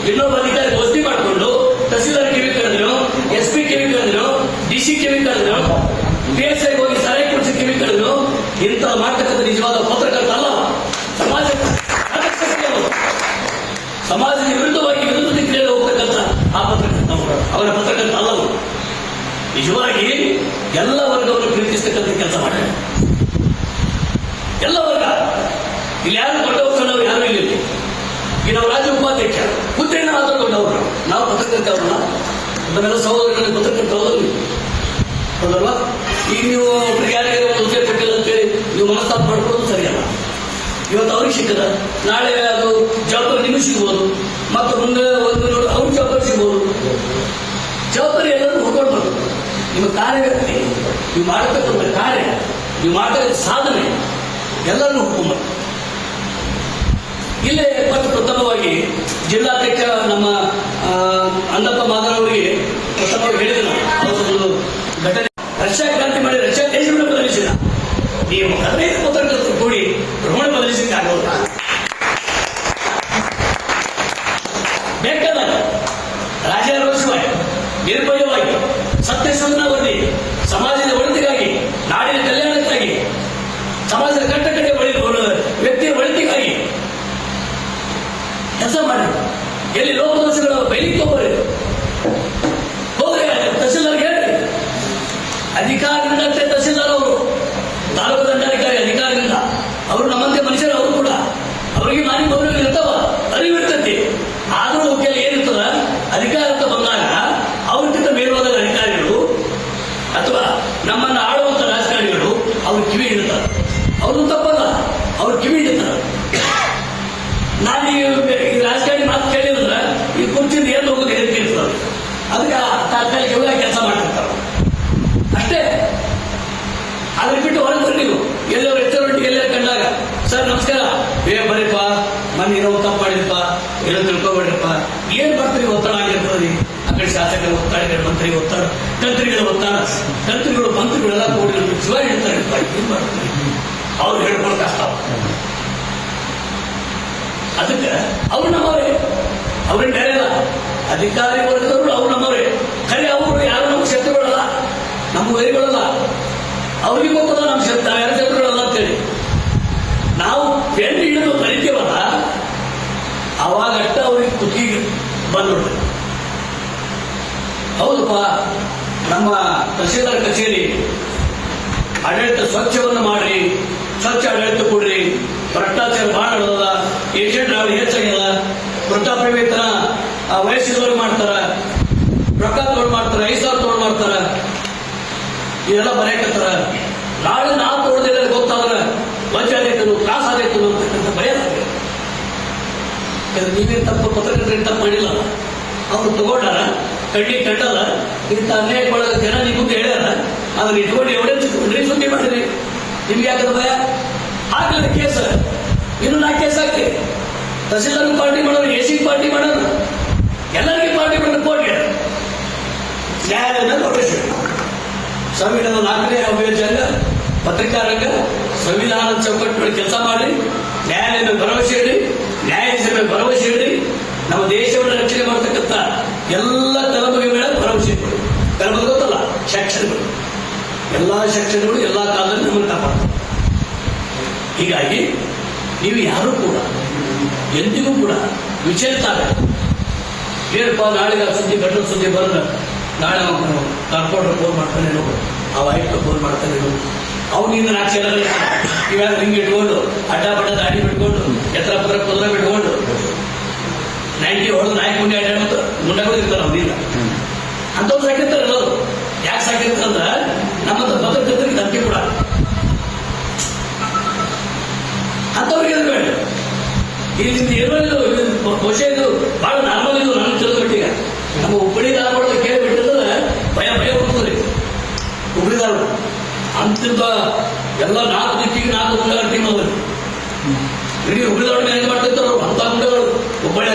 ಇನ್ನೊಬ್ಬ ಅಧಿಕಾರಿ ದೋಸ್ತಿ ಮಾಡಿಕೊಂಡು ತಹಸೀಲ್ದಾರ್ ಕಿವಿ ಕಳೆದ್ರು, SP ಕಿವಿ ಕಳೆದ್ರು, DC ಕಿವಿ ಕಳೆದ್ರು, PSI ಹೋಗಿ ಸರಾಯಿ ಕುಡಿಸಿ ಕಿವಿ ಕಳೆದ್ರು. ಇಂಥ ಮಾಡ್ತಕ್ಕಂಥ ನಿಜವಾದ ಪತ್ರಕರ್ತ ಅಲ್ಲ. ಸಮಾಜದ ವಿರುದ್ಧವಾಗಿ ವಿರುದ್ಧ ದಿಕ್ಕಿನಲ್ಲಿ ಹೋಗ್ತಕ್ಕಂಥ ಆ ಪತ್ರಕರ್ತ ಅವರ ಪತ್ರಕರ್ತ ಅಲ್ಲವು. ನಿಜವಾಗಿ ಎಲ್ಲ ವರ್ಗವನ್ನು ಪ್ರೀತಿಸ್ತಕ್ಕಂಥ ಕೆಲಸ ಮಾಡ್ತಾರೆ. ಎಲ್ಲ ವರ್ಗ ಇಲ್ಲಿ ಯಾರು ದೊಡ್ಡವರು ಸಣ್ಣವರು ಯಾರು ಇಲ್ಲ. ಈಗ ನಾವು ರಾಜ್ಯ ಉಪಾಧ್ಯಕ್ಷ ಹುದ್ದೆಯನ್ನು ಆಧಾರಗೊಂಡವರು ನಾವು ಪತ್ರಕರ್ತ ಅವ್ರನ್ನ ನಮ್ಮೆಲ್ಲ ಸಹೋದರರಲ್ಲಿ ಪತ್ರಕರ್ತ ಹೌದಲ್ವಾ? ಈಗ ನೀವು ಯಾರಿಗೆ ಒಂದು ಹುದ್ದೆ ಕೊಟ್ಟಿಲ್ಲ ಅಂತೇಳಿ ನೀವು ಮನಸ್ತಾಪ ಮಾಡ್ಕೊಳ್ಳೋದು ಸರಿಯಲ್ಲ. ಇವತ್ತು ಅವ್ರಿಗೆ ಸಿಕ್ಕದ, ನಾಳೆ ಅದು ಜವಾಬ್ದಾರಿ ನಿಮಗೆ ಸಿಗ್ಬೋದು, ಮತ್ತು ಮುಂದೆ ಒಂದು ಅವ್ರಿಗೆ ಜವಾಬ್ದಾರಿ ಸಿಗ್ಬೋದು. ಜವಾಬ್ದಾರಿ ಎಲ್ಲರೂ ಹುಡ್ಕೊಳ್ಬಾರ್ದು. ನಿಮ್ಮ ಕಾರ್ಯವ್ಯಕ್ತಿ, ನೀವು ಮಾಡತಕ್ಕಂಥ ಕಾರ್ಯ, ನೀವು ಮಾಡತಕ್ಕಂಥ ಸಾಧನೆ ಎಲ್ಲರನ್ನೂ ಹುಡ್ಕೊಂಬಾರ್ದು. ಇಲ್ಲೇ ಪ್ರಥಮವಾಗಿ ಜಿಲ್ಲಾಧ್ಯಕ್ಷ ನಮ್ಮ ಅಂದಪ್ಪ ಮಾದರ್ ಅವರಿಗೆ ಪ್ರಥಮವಾಗಿ ಹೇಳಿದ ಅವರೊಂದು ಘಟನೆ, ರಷ್ಯಾ ಕ್ರಾಂತಿ ಮಾಡಿ ರಷ್ಯಾ ದೇಶವನ್ನು ಬದಲಿಸಿದ. ನೀವು 15 ಪತ್ರಕರ್ತರು ಕೂಡಿ ಭ್ರಮಣ ಬದಲಿಸಲಿಕ್ಕೆ ಆಗೋಲ್ಲ. ಬೇಕಾದಾಗ ರಾಜಾರೋಷವಾಗಿ, ನಿರ್ಭಯವಾಗಿ, ಸತ್ಯಶೋಧನಾ ವರದಿ, ಸಮಾಜದ ಒಳಿತಿಗಾಗಿ, ನಾಡಿನ ಕಲ್ಯಾಣಕ್ಕಾಗಿ, ಸಮಾಜದ ಕಟ್ಟಕಡೆ ವ್ಯಕ್ತಿಯ ಒಳಿತಿಗಾಗಿ ಕೆಲಸ ಮಾಡಿ. ಎಲ್ಲಿ ಲೋಪದೋಷಗಳ ಬೈಲಿಕ್ಕೆ ಹೋದ್ರೆ ತಹಸೀಲ್ದಾರ್ಗೆ ಹೇಳಿ. ಅಧಿಕಾರದಿಂದ ತಹಸೀಲ್ದಾರ್ ಅವರು, ತಾಲೂಕು ದಂಡಾಧಿಕಾರಿ ಅಧಿಕಾರದಿಂದ ಅವರು ನಮ್ಮಂತೆ ಮನುಷ್ಯರು. ಅವರು ಕೂಡ ಅವರಿಗೆ ಮಾನಿ ಗೌರವ ಇರ್ತಾವ, ಅರಿವಿರ್ತೈತಿ. ಆದರೂ ಕೆಲ ಏನಿರ್ತದ, ಅಧಿಕಾರ ಅಂತ ಬಂದಾಗ ಅವ್ರಿಗಿಂತ ಮೇಲ್ವಾದ ಅಧಿಕಾರಿಗಳು ಅಥವಾ ನಮ್ಮನ್ನ ಆಳುವಂತ ರಾಜಕಾರಣಿಗಳು ಅವ್ರ ಕಿವಿ ಇಡ್ತಾರೆ. ಅವ್ರದ್ದು ತಪ್ಪಲ್ಲ, ಅವ್ರ ಕಿವಿ ಇಡ್ತಾರೆ. ನಾನು ಈ ರಾಜಕಾರಣಿ ಮಾತು ಕೇಳಿದ್ರೆ ಈ ಕುರ್ಚಿಂದ ಏನು ಹೋಗೋದು ಹೆದರಿಕೆ ಇರ್ತದೆ. ಅದಕ್ಕೆ ತಾತ್ಕಾಲಿಕವಾಗಿ ಕೆಲಸ ಮಾಡ್ತಿರ್ತಾರೆ ಅಷ್ಟೇ. ಅದ್ರ ಬಿಟ್ಟು ಹೊರಗೆ ಬರ್ರಿ. ನೀವು ಎಲ್ಲೋ ರೆಸ್ಟೋರೆಂಟ್ಗೆ ಎಲ್ಲೇ ಕಂಡಾಗ ಸರ್ ನಮಸ್ಕಾರ, ಬರೀಪ್ಪ ಮನೆ ಇರೋ ತಪ್ಪು ಮಾಡಿದಪ್ಪ, ಎಲ್ಲ ತಿಳ್ಕೊಬೇಡ್ರಪ್ಪ. ಏನ್ ಬರ್ತೀವಿ, ಒತ್ತಡ ಆಗಿರ್ತದೆ. ಆ ಕಡೆ ಶಾಸಕರ ಒತ್ತಡ, ಮಂತ್ರಿ ಒತ್ತಡ, ಕಂತ್ರಿಗಳ ಒತ್ತಡ, ಕಂತ್ರಿಗಳು ಮಂತ್ರಿಗಳೆಲ್ಲ ಕೂಡಿ ಶಿವ ಹೇಳ್ತಾರಪ್ಪ. ಏನ್ ಮಾಡ್ತೀವಿ, ಅವ್ರು ಹೇಳ್ಕೊಂಡು ಕಷ್ಟ. ಅದಕ್ಕೆ ಅವ್ರು ನಮ್ಮವರೇ, ಅವ್ರೇನು ಬೇರೆ ಅಲ್ಲ. ಅಧಿಕಾರಿ ವರ್ಗದವರು ಅವ್ರು ನಮ್ಮವರೇ. ಖರೆ ಅವರು ಯಾರು ನಮ್ಮ ಶತ್ರುಗಳಲ್ಲ, ನಮ್ಮ ವೈರಿಗಳಲ್ಲ. ಅವ್ರಿಗೆ ಗೊತ್ತದ ನಮ್ಮ ಯಾರು ಶತ್ರುಗಳಲ್ಲ ಅಂತೇಳಿ. ನಾವು ಬೆನ್ನು ಹಿಡಿದು ಕಲಿತೀವಲ್ಲ, ಅವಾಗಷ್ಟ ಅವ್ರಿಗೆ ಕುತ್ತಿಗೆ ಬಂದ್ಬಿಡ್ತದೆ. ಹೌದಪ್ಪ, ನಮ್ಮ ತಹಸೀಲ್ದಾರ್ ಕಚೇರಿ ಆಡಳಿತ ಸ್ವಚ್ಛವನ್ನು ಮಾಡ್ರಿ, ಸ್ವಚ್ಛ ಆಡಳಿತ ಕೊಡ್ರಿ. ಭ್ರಷ್ಟಾಚಾರ ಭಾಳ ನಡೆದದ, ಏಜೆಂಟ್ ನಾವು ಹೆಚ್ಚಾಗ್ಯದ, ವೃದ್ಧಾಪ್ಯ ವೇತನ ವಯಸ್ಸಿದವ್ರಿಗೆ ಮಾಡ್ತಾರ, ರೊಕ್ಕ ತಗೊಂಡು ಮಾಡ್ತಾರ, 5,000 ತಗೊಂಡು ಮಾಡ್ತಾರ, ಇದೆಲ್ಲ ಬರೆಯಕತ್ತಾರ. ನಾಳೆ ನಾವು ತೋಡದಿಲ್ಲ ಗೊತ್ತಾದ್ರೆ ವಜ್ಜೆ ಆದೈತನು, ತ್ರಾಸ ಆದೈತನು ಅಂತಕ್ಕಂಥ ಭಯ. ನೀವೇನು ತಪ್ಪು, ಪತ್ರಕರ್ತರಿಗೆ ತಪ್ಪು ಮಾಡಿಲ್ಲ. ಅವ್ರು ತಗೊಂಡಾರ, ಕಂಡಲ್ಲ, ಇಂಥ ಅನ್ಯಾಯ ಮಾಡೋದ ಜನ ನಿಮಗೆ ಹೇಳ್ಯಾರ. ಅದನ್ನ ಇಟ್ಕೊಂಡು ಎವಿಡೆನ್ಸ್ ಇಟ್ಕೊಂಡ್ರಿ, ಸುದ್ದಿ ಮಾಡಿದ್ರಿ. ನಿಮ್ಗೆ ಯಾಕಂದ್ರೆ ಭಯ ಆಗ್ಲಿಲ್ಲ. ಕೇಸ್ ಇನ್ನು 4 ಕೇಸ್ ಆಗ್ತಿ. ತಹಸೀಲ್ದಾರ್ ಪಾರ್ಟಿ ಮಾಡೋರು, AC ಪಾರ್ಟಿ ಮಾಡೋರು, ಎಲ್ಲರಿಗೆ ಪಾರ್ಟಿ ಮಾಡೋದು ಕೋರ್ಟ್ಗೆ ನ್ಯಾಯಾಲಯದ ಪ್ರವೇಶ. ಸಂವಿಧಾನದ 4ನೇ ಅಭಿಯೋಜನೆ ಪತ್ರಿಕಾ ರಂಗ ಸಂವಿಧಾನದ ಚೌಕಟ್ಟಿನಲ್ಲಿ ಕೆಲಸ ಮಾಡಿ ನ್ಯಾಯಾಲಯದ ಮೇಲೆ ಭರವಸೆ ಇಡಿ, ನ್ಯಾಯಾಧೀಶರ ಮೇಲೆ ಭರವಸೆ ಇಡಿ, ನಮ್ಮ ದೇಶವನ್ನು ರಕ್ಷಣೆ ಮಾಡತಕ್ಕಂಥ ಎಲ್ಲ ತಲೆಬಗೆ ಮೇಲೆ ಭರವಸೆ ಇಡಿ. ತಲೆಬಗೆ ಗೊತ್ತಲ್ಲ, ಸೆಕ್ಷನ್ಗಳು, ಎಲ್ಲಾ ಸೆಕ್ಷನ್ಗಳು ಎಲ್ಲಾ ಕಾಲದಲ್ಲಿ ನಮ್ಮನ್ನು ಕಾಪಾಡ್ತಾರೆ. ಹೀಗಾಗಿ ನೀವು ಯಾರು ಕೂಡ ಎಂದಿಗೂ ಕೂಡ ವಿಚಲಿತಾಗಬೇಕು. ಏನಪ್ಪ ನಾಳೆ ಸುದ್ದಿ ಗಂಟಲು ಸುದ್ದಿ ಬರೋಣ, ನಾಳೆ ಕಾರ್ಪೊರೇಟರ್ ಫೋನ್ ಮಾಡ್ತಾನೆ, ಆ ವೈಟ್ ಫೋನ್ ಮಾಡ್ತಾನೆ, ಅವನಿಂದ 4 ಜನ ಇವಾಗ ಹಿಂಗೆ ಇಟ್ಕೊಂಡು ಅಡ್ಡ ಬಡ್ಡದ ಅಡಿ ಬಿಟ್ಕೊಂಡು ಎತ್ತರ ಪತ್ರ ಕುದುರೆ ಬಿಟ್ಕೊಂಡು 90 ಹೊಡೆದು ನಾಯಿ ಕುಂಡಿ ಅಡ್ಡಾಡ್ತು ಮುಂಡಗಳು ಇರ್ತಾರೆ ಅವನಿಂದ. ಅಂಥವ್ರು ಸಾಕಿರ್ತಾರೆ ಎಲ್ಲರೂ. ಯಾಕೆ ಸಾಕಿರ್ತಾರಂದ್ರ ನಮ್ಮಂತ ಪತ್ರಕರ್ತರಿಗೆ ಧಮಕಿ ಕೂಡ ಅಂಥವ್ರಿಗೆ ಬೇಡ. ಇಲ್ಲಿಂದ ಏನೋ ಬಹುಶಃ ಇದು ಬಹಳ ನಾರ್ಮಲ್ ಇದು ನನ್ನ ತಿಳಿದ ಮಟ್ಟಿಗೆ. ನಮ್ಮ ಹುಬ್ಬಳ್ಳಿ ಧಾರವಾಡದ ಕೇಳಿಬಿಟ್ಟಿದ್ರೆ ಭಯ ಹೋಗ್ತದೆ. ಹುಬ್ಬಳ್ಳಿ ಧಾರವಾಡ ಅಂತಿದ್ದ ಎಲ್ಲ 4 ದಿಕ್ಕಿಗೆ 4 ಗುಂಡಗಳ ಟೀಮ್ ಅವರು ಇಡೀ ಹುಬ್ಬಳ್ಳಿ ಧಾರವಾಡ ಮ್ಯಾನೇಜ್ ಮಾಡ್ತಿರ್ತಾರೆ ಅವರು. ಅಂಥ ಗುಂಡಗಳು ಹುಬ್ಬಳ್ಳಿ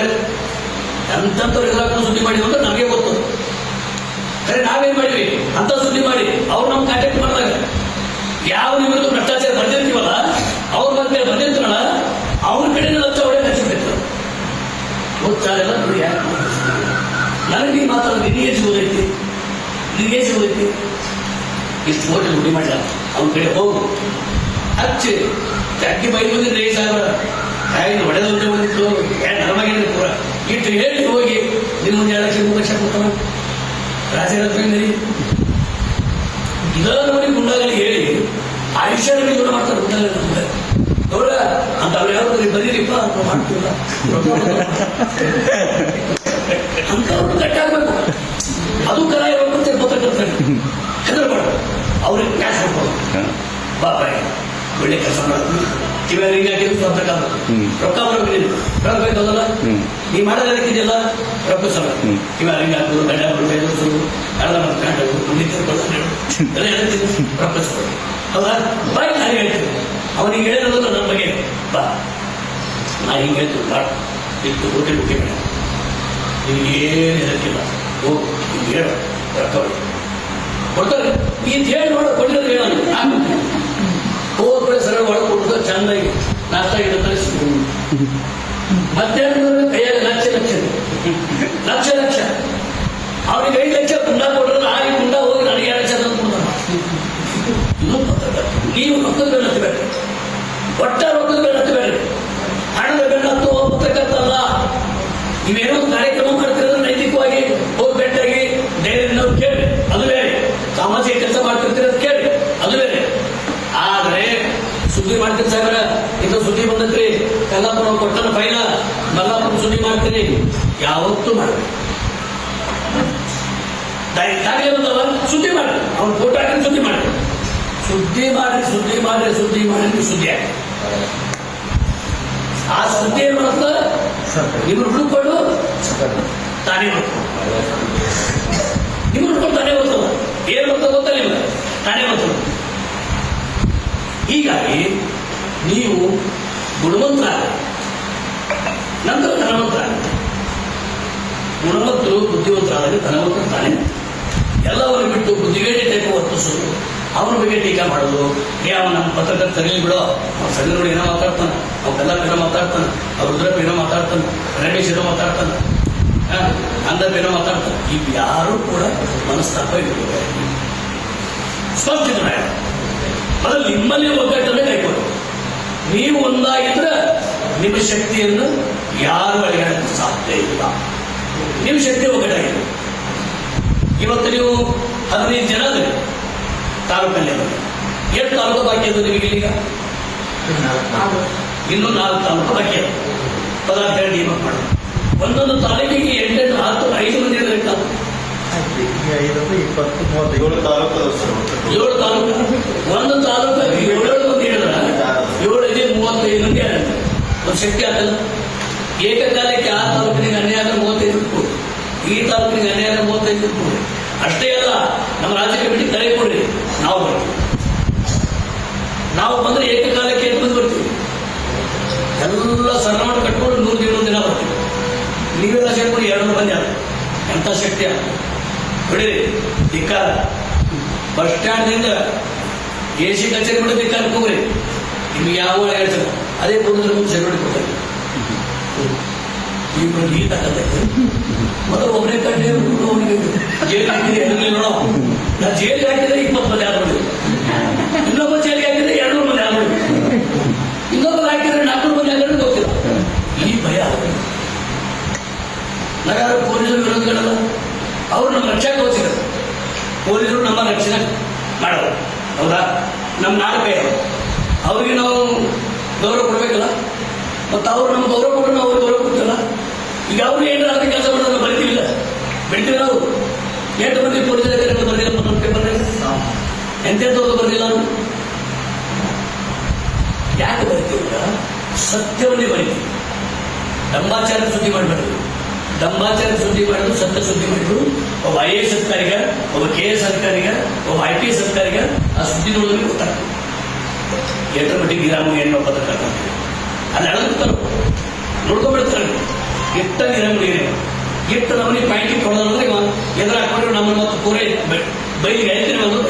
ಎಂತವ್ರು ಎಲ್ಲಾರು ಸುದ್ದಿ ಮಾಡಿದ್ರು ಅಂತ ನಮಗೆ ಗೊತ್ತು. ಸರಿ, ನಾವೇನ್ ಮಾಡಿವಿ ಅಂತ ಸುದ್ದಿ ಮಾಡಿ ಅವ್ರು ನಮ್ಗೆ ಕಾಂಟ್ಯಾಕ್ಟ್ ಮಾಡಿದಾಗ ಯಾವ ನಿಮ್ಮದು ಭ್ರಷ್ಟಾಚಾರ ಬರ್ದಿರ್ತೀವಲ್ಲ, ಅವ್ರ ಬಗ್ಗೆ ಬಂದಿರ್ತಾರಲ್ಲ, ಅವ್ರ ಕಡೆ ಲಕ್ಷ ಒಳ್ಳೆ ಹಚ್ಚಿಬಿಟ್ಟಿರ್ತಾರೆ. ಗೊತ್ತಾಗಲ್ಲ ನನಗೆ ಮಾತಾಡೋದು ನಿನಗೆ ಸಿಗೋದೈತಿ, ನಿನಗೆ ಸಿಗೋದೈತಿ. ಇಷ್ಟು ಹೋಟೆಲ್ ಹುಡಿ ಮಾಡಿಲ್ಲ, ಅವ್ನ ಕಡೆ ಹೋಗು ಹಚ್ಚಿ ಅಕ್ಕಿ ಬೈ ಬಂದಿದ್ರೆ 5,000 ಹೊಡೆದಂತೆ ಬಂದಿತ್ತು, ನರಮಾಗಿದ್ರೆ ಪೂರ ಇಟ್ಟು ಹೇಳಿ ಹೋಗಿ ನಿಮ್ಮ ಮುಂದೆ 2 ಲಕ್ಷ 3 ಲಕ್ಷ ಕೊಡ್ತಾನ ರಾಜರತ್ನ. ಇದರ ನೋಡಿ ಗುಂಡಾಗಲಿ ಹೇಳಿ ಆಯುಷ್ಯದಲ್ಲಿ ದೂರ ಮಾಡ್ತಾರೆ. ಗುಂಡಾಗಲಿ ನೋಡ ಅಂತ ಅವ್ರು ಯಾವ್ದು ಬರೀರಿಪ್ಪ ಅಂತ ಮಾಡ್ತಿಲ್ಲ ಅಂತ ಅವ್ರು ಕಟ್ಟಾಗಬೇಕು. ಅದು ಕರ ಇರೋದಂತೆ ಪತ್ರಕರ್ತರು ಹೆದರ್ಬಾರ್ದು. ಅವ್ರಿಗೆ ಕ್ಯಾಶ್ ಕೊಡ್ಬೋದು, ಬಾಪಾಯಿ ಒಳ್ಳೆ ಕೆಲಸ ಮಾಡ್ತೀವಿ, ಇವಾಗ ಹಿಂಗಾಗಿ ಪತ್ರಕ ರೊಕ್ಕ ಬರಬೇಕಲ್ಲ, ನೀ ಮಾಡೋದಕ್ಕಿದೆಯಲ್ಲ ರೊಕ್ಕ ಸಲ ಇವಾಗ ಹಿಂಗಾಗ್ತದೆ, ಗಂಡ ಎದುರಿಸೋದು, ಕಳ್ಳ ಮಾಡ್ಕೊಂಡು ಎಲ್ಲ ಹೇಳ್ತೀನಿ ರೊಕ್ಕ ಸಲ. ಹೌದಾ? ಬಾಯ್ ನಾನು ಹೇಳ್ತೀನಿ, ಅವನಿಗೆ ಹೇಳಿರೋದಲ್ಲ ನನ್ನ ಬಗ್ಗೆ. ಬಾ ನಾ ಹಿಂಗೆ ಹೇಳ್ತೀನಿ, ಬಾಳ ಇತ್ತು ಹೋಟೆಲ್ ಬುಕ್ಕಿ ಬೇಡ, ನಿನಗೇನು ಹೇಳಕ್ಕಿಲ್ಲ, ಹೋಗು ಹಿಂಗೆ ಹೇಳ ರೊಕ್ಕ ಕೊಡ್ತಾರೆ. ಈಗ ಹೇಳಿ ನೋಡ ಕೊಟ್ಟಿರೋದು ಹೇಳ ಹೋಗ್ಬಿಡ ಸರ ಒಳಗೆ ಕೊಟ್ಟು ಚಂದಾಗಿ ನಾಷ್ಟ ಗಿಡ ತರಿಸ್ತೀವಿ. ಮಧ್ಯಾಹ್ನ ಕೈಯಾಗ ಲಕ್ಷ ಅವ್ರಿಗೆ 5 ಲಕ್ಷ ಗುಂಡ ಕೊಟ್ಟರೆ ಆಗಿ ಗುಂಡ ಹೋಗಿ ನನಗೆ 2 ಲಕ್ಷ ತಂದು ಕೊಡ್ತಾನೆ. ಇದು ನೀವು ರೊಕ್ಕದ ಬೆಲೆ ಹತ್ತಬೇಡ್ರಿ, ಒಟ್ಟ ರೊಕ್ಕದ ಬೆಲೆ ಹತ್ತಬೇಡ್ರಿ, ಹಣದ ಬೆಲೆ ಹತ್ತು ಪತ್ರಕರ್ತಲ್ಲ. ನೀವೇನೋ ಒಂದು ಕಾರ್ಯಕ್ರಮ ಮಾಡ್ತಿರೋದ್ರೆ ನೈತಿಕವಾಗಿ ಹೋಗಿ ಭೇಟಿಯಾಗಿ ಧೈರ್ಯದಿಂದ ಕೇಳಿ, ಅದು ಬೇರೆ. ಸಾಮಾಜಿಕ ಕೆಲಸ ಮಾಡ್ತಿರ್ತೀರ ಕೇಳಿ, ಅದು ಬೇರೆ. ಆದ್ರೆ ಸುದ್ದಿ ಮಾಡ್ತೀನಿ ಸಾಗರ ಇದು ಸುದ್ದಿ ಬಂದತ್ರಿ, ಕಲ್ಲಾಪುರ ಕೊಟ್ಟನ ಫೈನ ಮಲ್ಲಾಪುರ ಸುದ್ದಿ ಮಾಡ್ತೀನಿ, ಯಾವತ್ತೂ ಮಾಡಿ ಬಂದವ ಸುದ್ದಿ ಮಾಡಿ, ಅವ್ನು ಫೋಟೋ ಹಾಕಿ ಸುದ್ದಿ ಮಾಡಿ, ಸುದ್ದಿ ಮಾಡಿ ಸುದ್ದಿ ಆಗಿ ಆ ಸುದ್ದಿ ಏನ್ ಮಾಡುತ್ತ ನಿಮ್ರು ಹುಡುಕೊಂಡು ತಾನೇ ನಿಮ್ರು ಹುಡ್ಕೊಂಡು ತಾನೇ ಬರ್ತದ. ಏನ್ ಬರ್ತದ ಗೊತ್ತಲ್ಲ ನಿಮ್ಗೆ, ತಾನೇ ಬರ್ತದ. ಹೀಗಾಗಿ ನೀವು ಗುಣವಂತರ ನಂತರ ಧನವಂತರ. ಗುಣವಂತರು ಬುದ್ಧಿವಂತರಾದರೆ ಧನವಂತರು ತಾನೇ. ಎಲ್ಲವನ್ನು ಬಿಟ್ಟು ಬುದ್ಧಿಗೇಡಿ ಟೈಪ್ ವರ್ತಿಸೋದು, ಅವನ ಬಗ್ಗೆ ಟೀಕಾ ಮಾಡೋದು, ಅವನು ನಮ್ಮ ಪತ್ರಕರ್ತ ಸರಿಲಿ ಬಿಡೋ, ಅವ್ನು ಸಣ್ಣ ನೋಡಿ ಏನೋ ಮಾತಾಡ್ತಾನೆ, ಅವ್ನು ಕಲ್ಲಪ್ಪ ಏನೋ ಮಾತಾಡ್ತಾನೆ, ಅವ್ರು ರುದ್ರಪ್ಪ ಏನೋ ಮಾತಾಡ್ತಾನೆ, ರಮೇಶ್ ಏನೋ ಮಾತಾಡ್ತಾನೆ, ಅಂದಪ್ಪ ಏನೋ ಮಾತಾಡ್ತಾನೆ. ಈಗ ಯಾರು ಕೂಡ ಮನಸ್ತಾಪ ಇರಬೇಕು. ಸ್ಪಷ್ಟ ಮೊದಲು ನಿಮ್ಮಲ್ಲಿ ಒಗ್ಗಟ್ಟನ್ನೇ ಕೈಕೊಂಡು ನೀವು ಒಂದಾಗಿದ್ರೆ ನಿಮ್ಮ ಶಕ್ತಿಯನ್ನು ಯಾರು ಅಳಿಗಾಡಕ್ಕೆ ಸಾಧ್ಯ ಇಲ್ಲ. ನಿಮ್ಮ ಶಕ್ತಿ ಒಗ್ಗಟ್ಟಾಗಿದೆ. ಇವತ್ತು ನೀವು 15 ಜನ ಅದ್ರಿ ತಾಲೂಕಲ್ಲಿ, ಎಷ್ಟು ತಾಲೂಕು ಬಾಕಿ ಅದು ನಿಮಗೆ ಈಗ? ಇನ್ನೂ 4 ತಾಲೂಕು ಬಾಕಿ ಅದು. ಪದಾರ್ಥ ನೇಮಕ ಮಾಡೋದು ಒಂದೊಂದು ತಾಲೂಕಿಗೆ 8, 10, 5 ಮಂದಿ ಇದ್ರೆ 7 ತಾಲೂಕು. ಒಂದು ತಾಲೂಕಿಗೆ 7 ಮಂದಿ ಹೇಳಿದ್ರೆ 7 35 ಮಂದಿ ಒಂದು ಶಕ್ತಿ ಆಗಲ್ಲ. ಏಕಕಾಲಕ್ಕೆ ಆ ತಾಲೂಕಿನಿಗೆ ಅನ್ಯಾಯ 35 ಕೊಡಿ, ಈ ತಾಲೂಕಿನಿಗೆ ಅನ್ಯಾಯ 35 ಕೊಡಿ. ಅಷ್ಟೇ ಅಲ್ಲ, ನಮ್ಮ ರಾಜ್ಯ ಕಮಿಟಿ ಕರೆ ಕೊಡ್ರಿ, ನಾವು ಬರ್ತೀವಿ. ನಾವು ಬಂದ್ರೆ ಏಕಕಾಲಕ್ಕೆ 8 ಮಂದಿ ಬರ್ತೀವಿ. ಎಲ್ಲ ಸಣ್ಣಮಟ್ಟ ಕಟ್ಕೊಂಡು 100 ದಿನ ಬರ್ತೀವಿ. ನೀವೆಲ್ಲ ಸೇರ್ಕೊಂಡು 200 ಮಂದಿ ಆಗ ಎಂತ ಶಕ್ತಿ ಆಗ ಬಿಡಿರಿ. ಧಿಕ್ಕಾರ ಬಸ್ ಸ್ಟ್ಯಾಂಡ್ನಿಂದ AC ಕಚೇರಿ ಬಿಡೋದಕ್ಕೆ ಕರ್ಕೊಂಡ್ರಿ ನಿಮ್ಗೆ ಯಾವ ಹೇಳ್ತಾರೆ ಅದೇ ಪೊಲೀಸರು ಮುಂದೆ ಚಟುವಟಿಕೆ ಕೊಡ್ತಾರೆ. ಈಗ ಈ ತಕ್ಕಂತೈತೆ ಮೊದಲು ಒಬ್ಬನೇ ಕಂಡು ಅವನಿಗೆ ಜೈಲಿಗೆ ಹಾಕಿದ್ರೆ ಎಲ್ಲಿ ನೋಡೋ ನಾ ಜೈಲಿಗೆ ಹಾಕಿದ್ರೆ 20 ಮಂದಿ ಆದ್ಬಿಡಿ, ಇನ್ನೊಬ್ಬ ಜೈಲಿಗೆ ಹಾಕಿದ್ರೆ 200 ಮಂದಿ ಆದ್ಬಿಡಿ, ಇನ್ನೊಬ್ಬ ಹಾಕಿದ್ರೆ 400 ಮಂದಿ ಆದ್ರೆ ಗೊತ್ತಿಲ್ಲ. ಈ ಭಯ ನಾವ್ಯಾರು ಪೊಲೀಸರು ವಿರೋಧಿಗಳಲ್ಲ, ಅವ್ರು ನಮ್ಮ ರಕ್ಷಣೆ ತೋರಿಸಿದ್ರು. ಪೊಲೀಸರು ನಮ್ಮ ರಕ್ಷಣೆ ಮಾಡೋರು ಹೌದಾ, ನಮ್ಮ ನಾಡು ಕೈ ಅವ್ರಿಗೆ ನಾವು ಗೌರವ ಕೊಡ್ಬೇಕಲ್ಲ, ಮತ್ತು ಅವ್ರು ನಮ್ಗೆ ಗೌರವ ಕೊಟ್ಟರು ನಾವು ಅವ್ರಿಗೆ ಗೌರವ ಕೊಡ್ತಿಲ್ಲ. ಈಗ ಅವ್ರು ಏನಾರ ಅದಕ್ಕೆ ಕೆಲಸ ಮಾಡೋದು ಬರಿತೀವಿಲ್ಲ, ಬೆಳಿತೀವಿ ನಾವು. 8 ಮಂದಿ ಪೊಲೀಸ್ ಅಧಿಕಾರಿಗಳು ಬರಲಿಲ್ಲ, ನಮ್ಮ ಪೇಪರ್ ಎಂತೆಂಥವ್ರು ಬರಲಿಲ್ಲ. ನಾವು ಯಾಕೆ ಬರಿತೀವಿಲ್ಲ? ಸತ್ಯವನ್ನೇ ಬರಿತೀವಿ. ಡಂಬಾಚಾರ ಸುದ್ದಿ ಮಾಡಬೇಡ್ದು, ಡಂಬಾಚಾರ ಸುದ್ದಿ ಮಾಡೋದು ಸತ್ಯ ಸುದ್ದಿ ಮಾಡಿದ್ರು. ಒಬ್ಬ IAS ಅಧಿಕಾರಿಗ, ಒಬ್ಬ KS ಅಧಿಕಾರಿಗ, ಒಬ್ಬ IPS ಅಧಿಕಾರಿಗ ಆ ಸುದ್ದಿ ನೋಡೋದಕ್ಕೆ ಗೊತ್ತಾಗ್ತದೆ ಎಷ್ಟರ ಮಟ್ಟಿಗೆ ನಿರಾಮಣಿ ಎನ್ನುವ ಪತ್ರಕರ್ತ ಅಲ್ಲಿ ಅಳಗುತ್ತಾರ ನೋಡ್ಕೊಂಡ್ಬಿಡ್ತಾರೆ. ಎಷ್ಟ ನಿರಾಮಣಿ ಎಷ್ಟ ನಮ್ಮನೆ ಪಾಯಿಂಟಿಗೆ ಕೊಡೋದಂದ್ರೆ ಎದುರು ಹಾಕೊಂಡ್ರೆ ನಮ್ಮನ್ನು ಮತ್ತು ಪೂರೈ ಬೈಲಿಗೆ ಹೇಳ್ತೀನಿ ಅನ್ನೋದು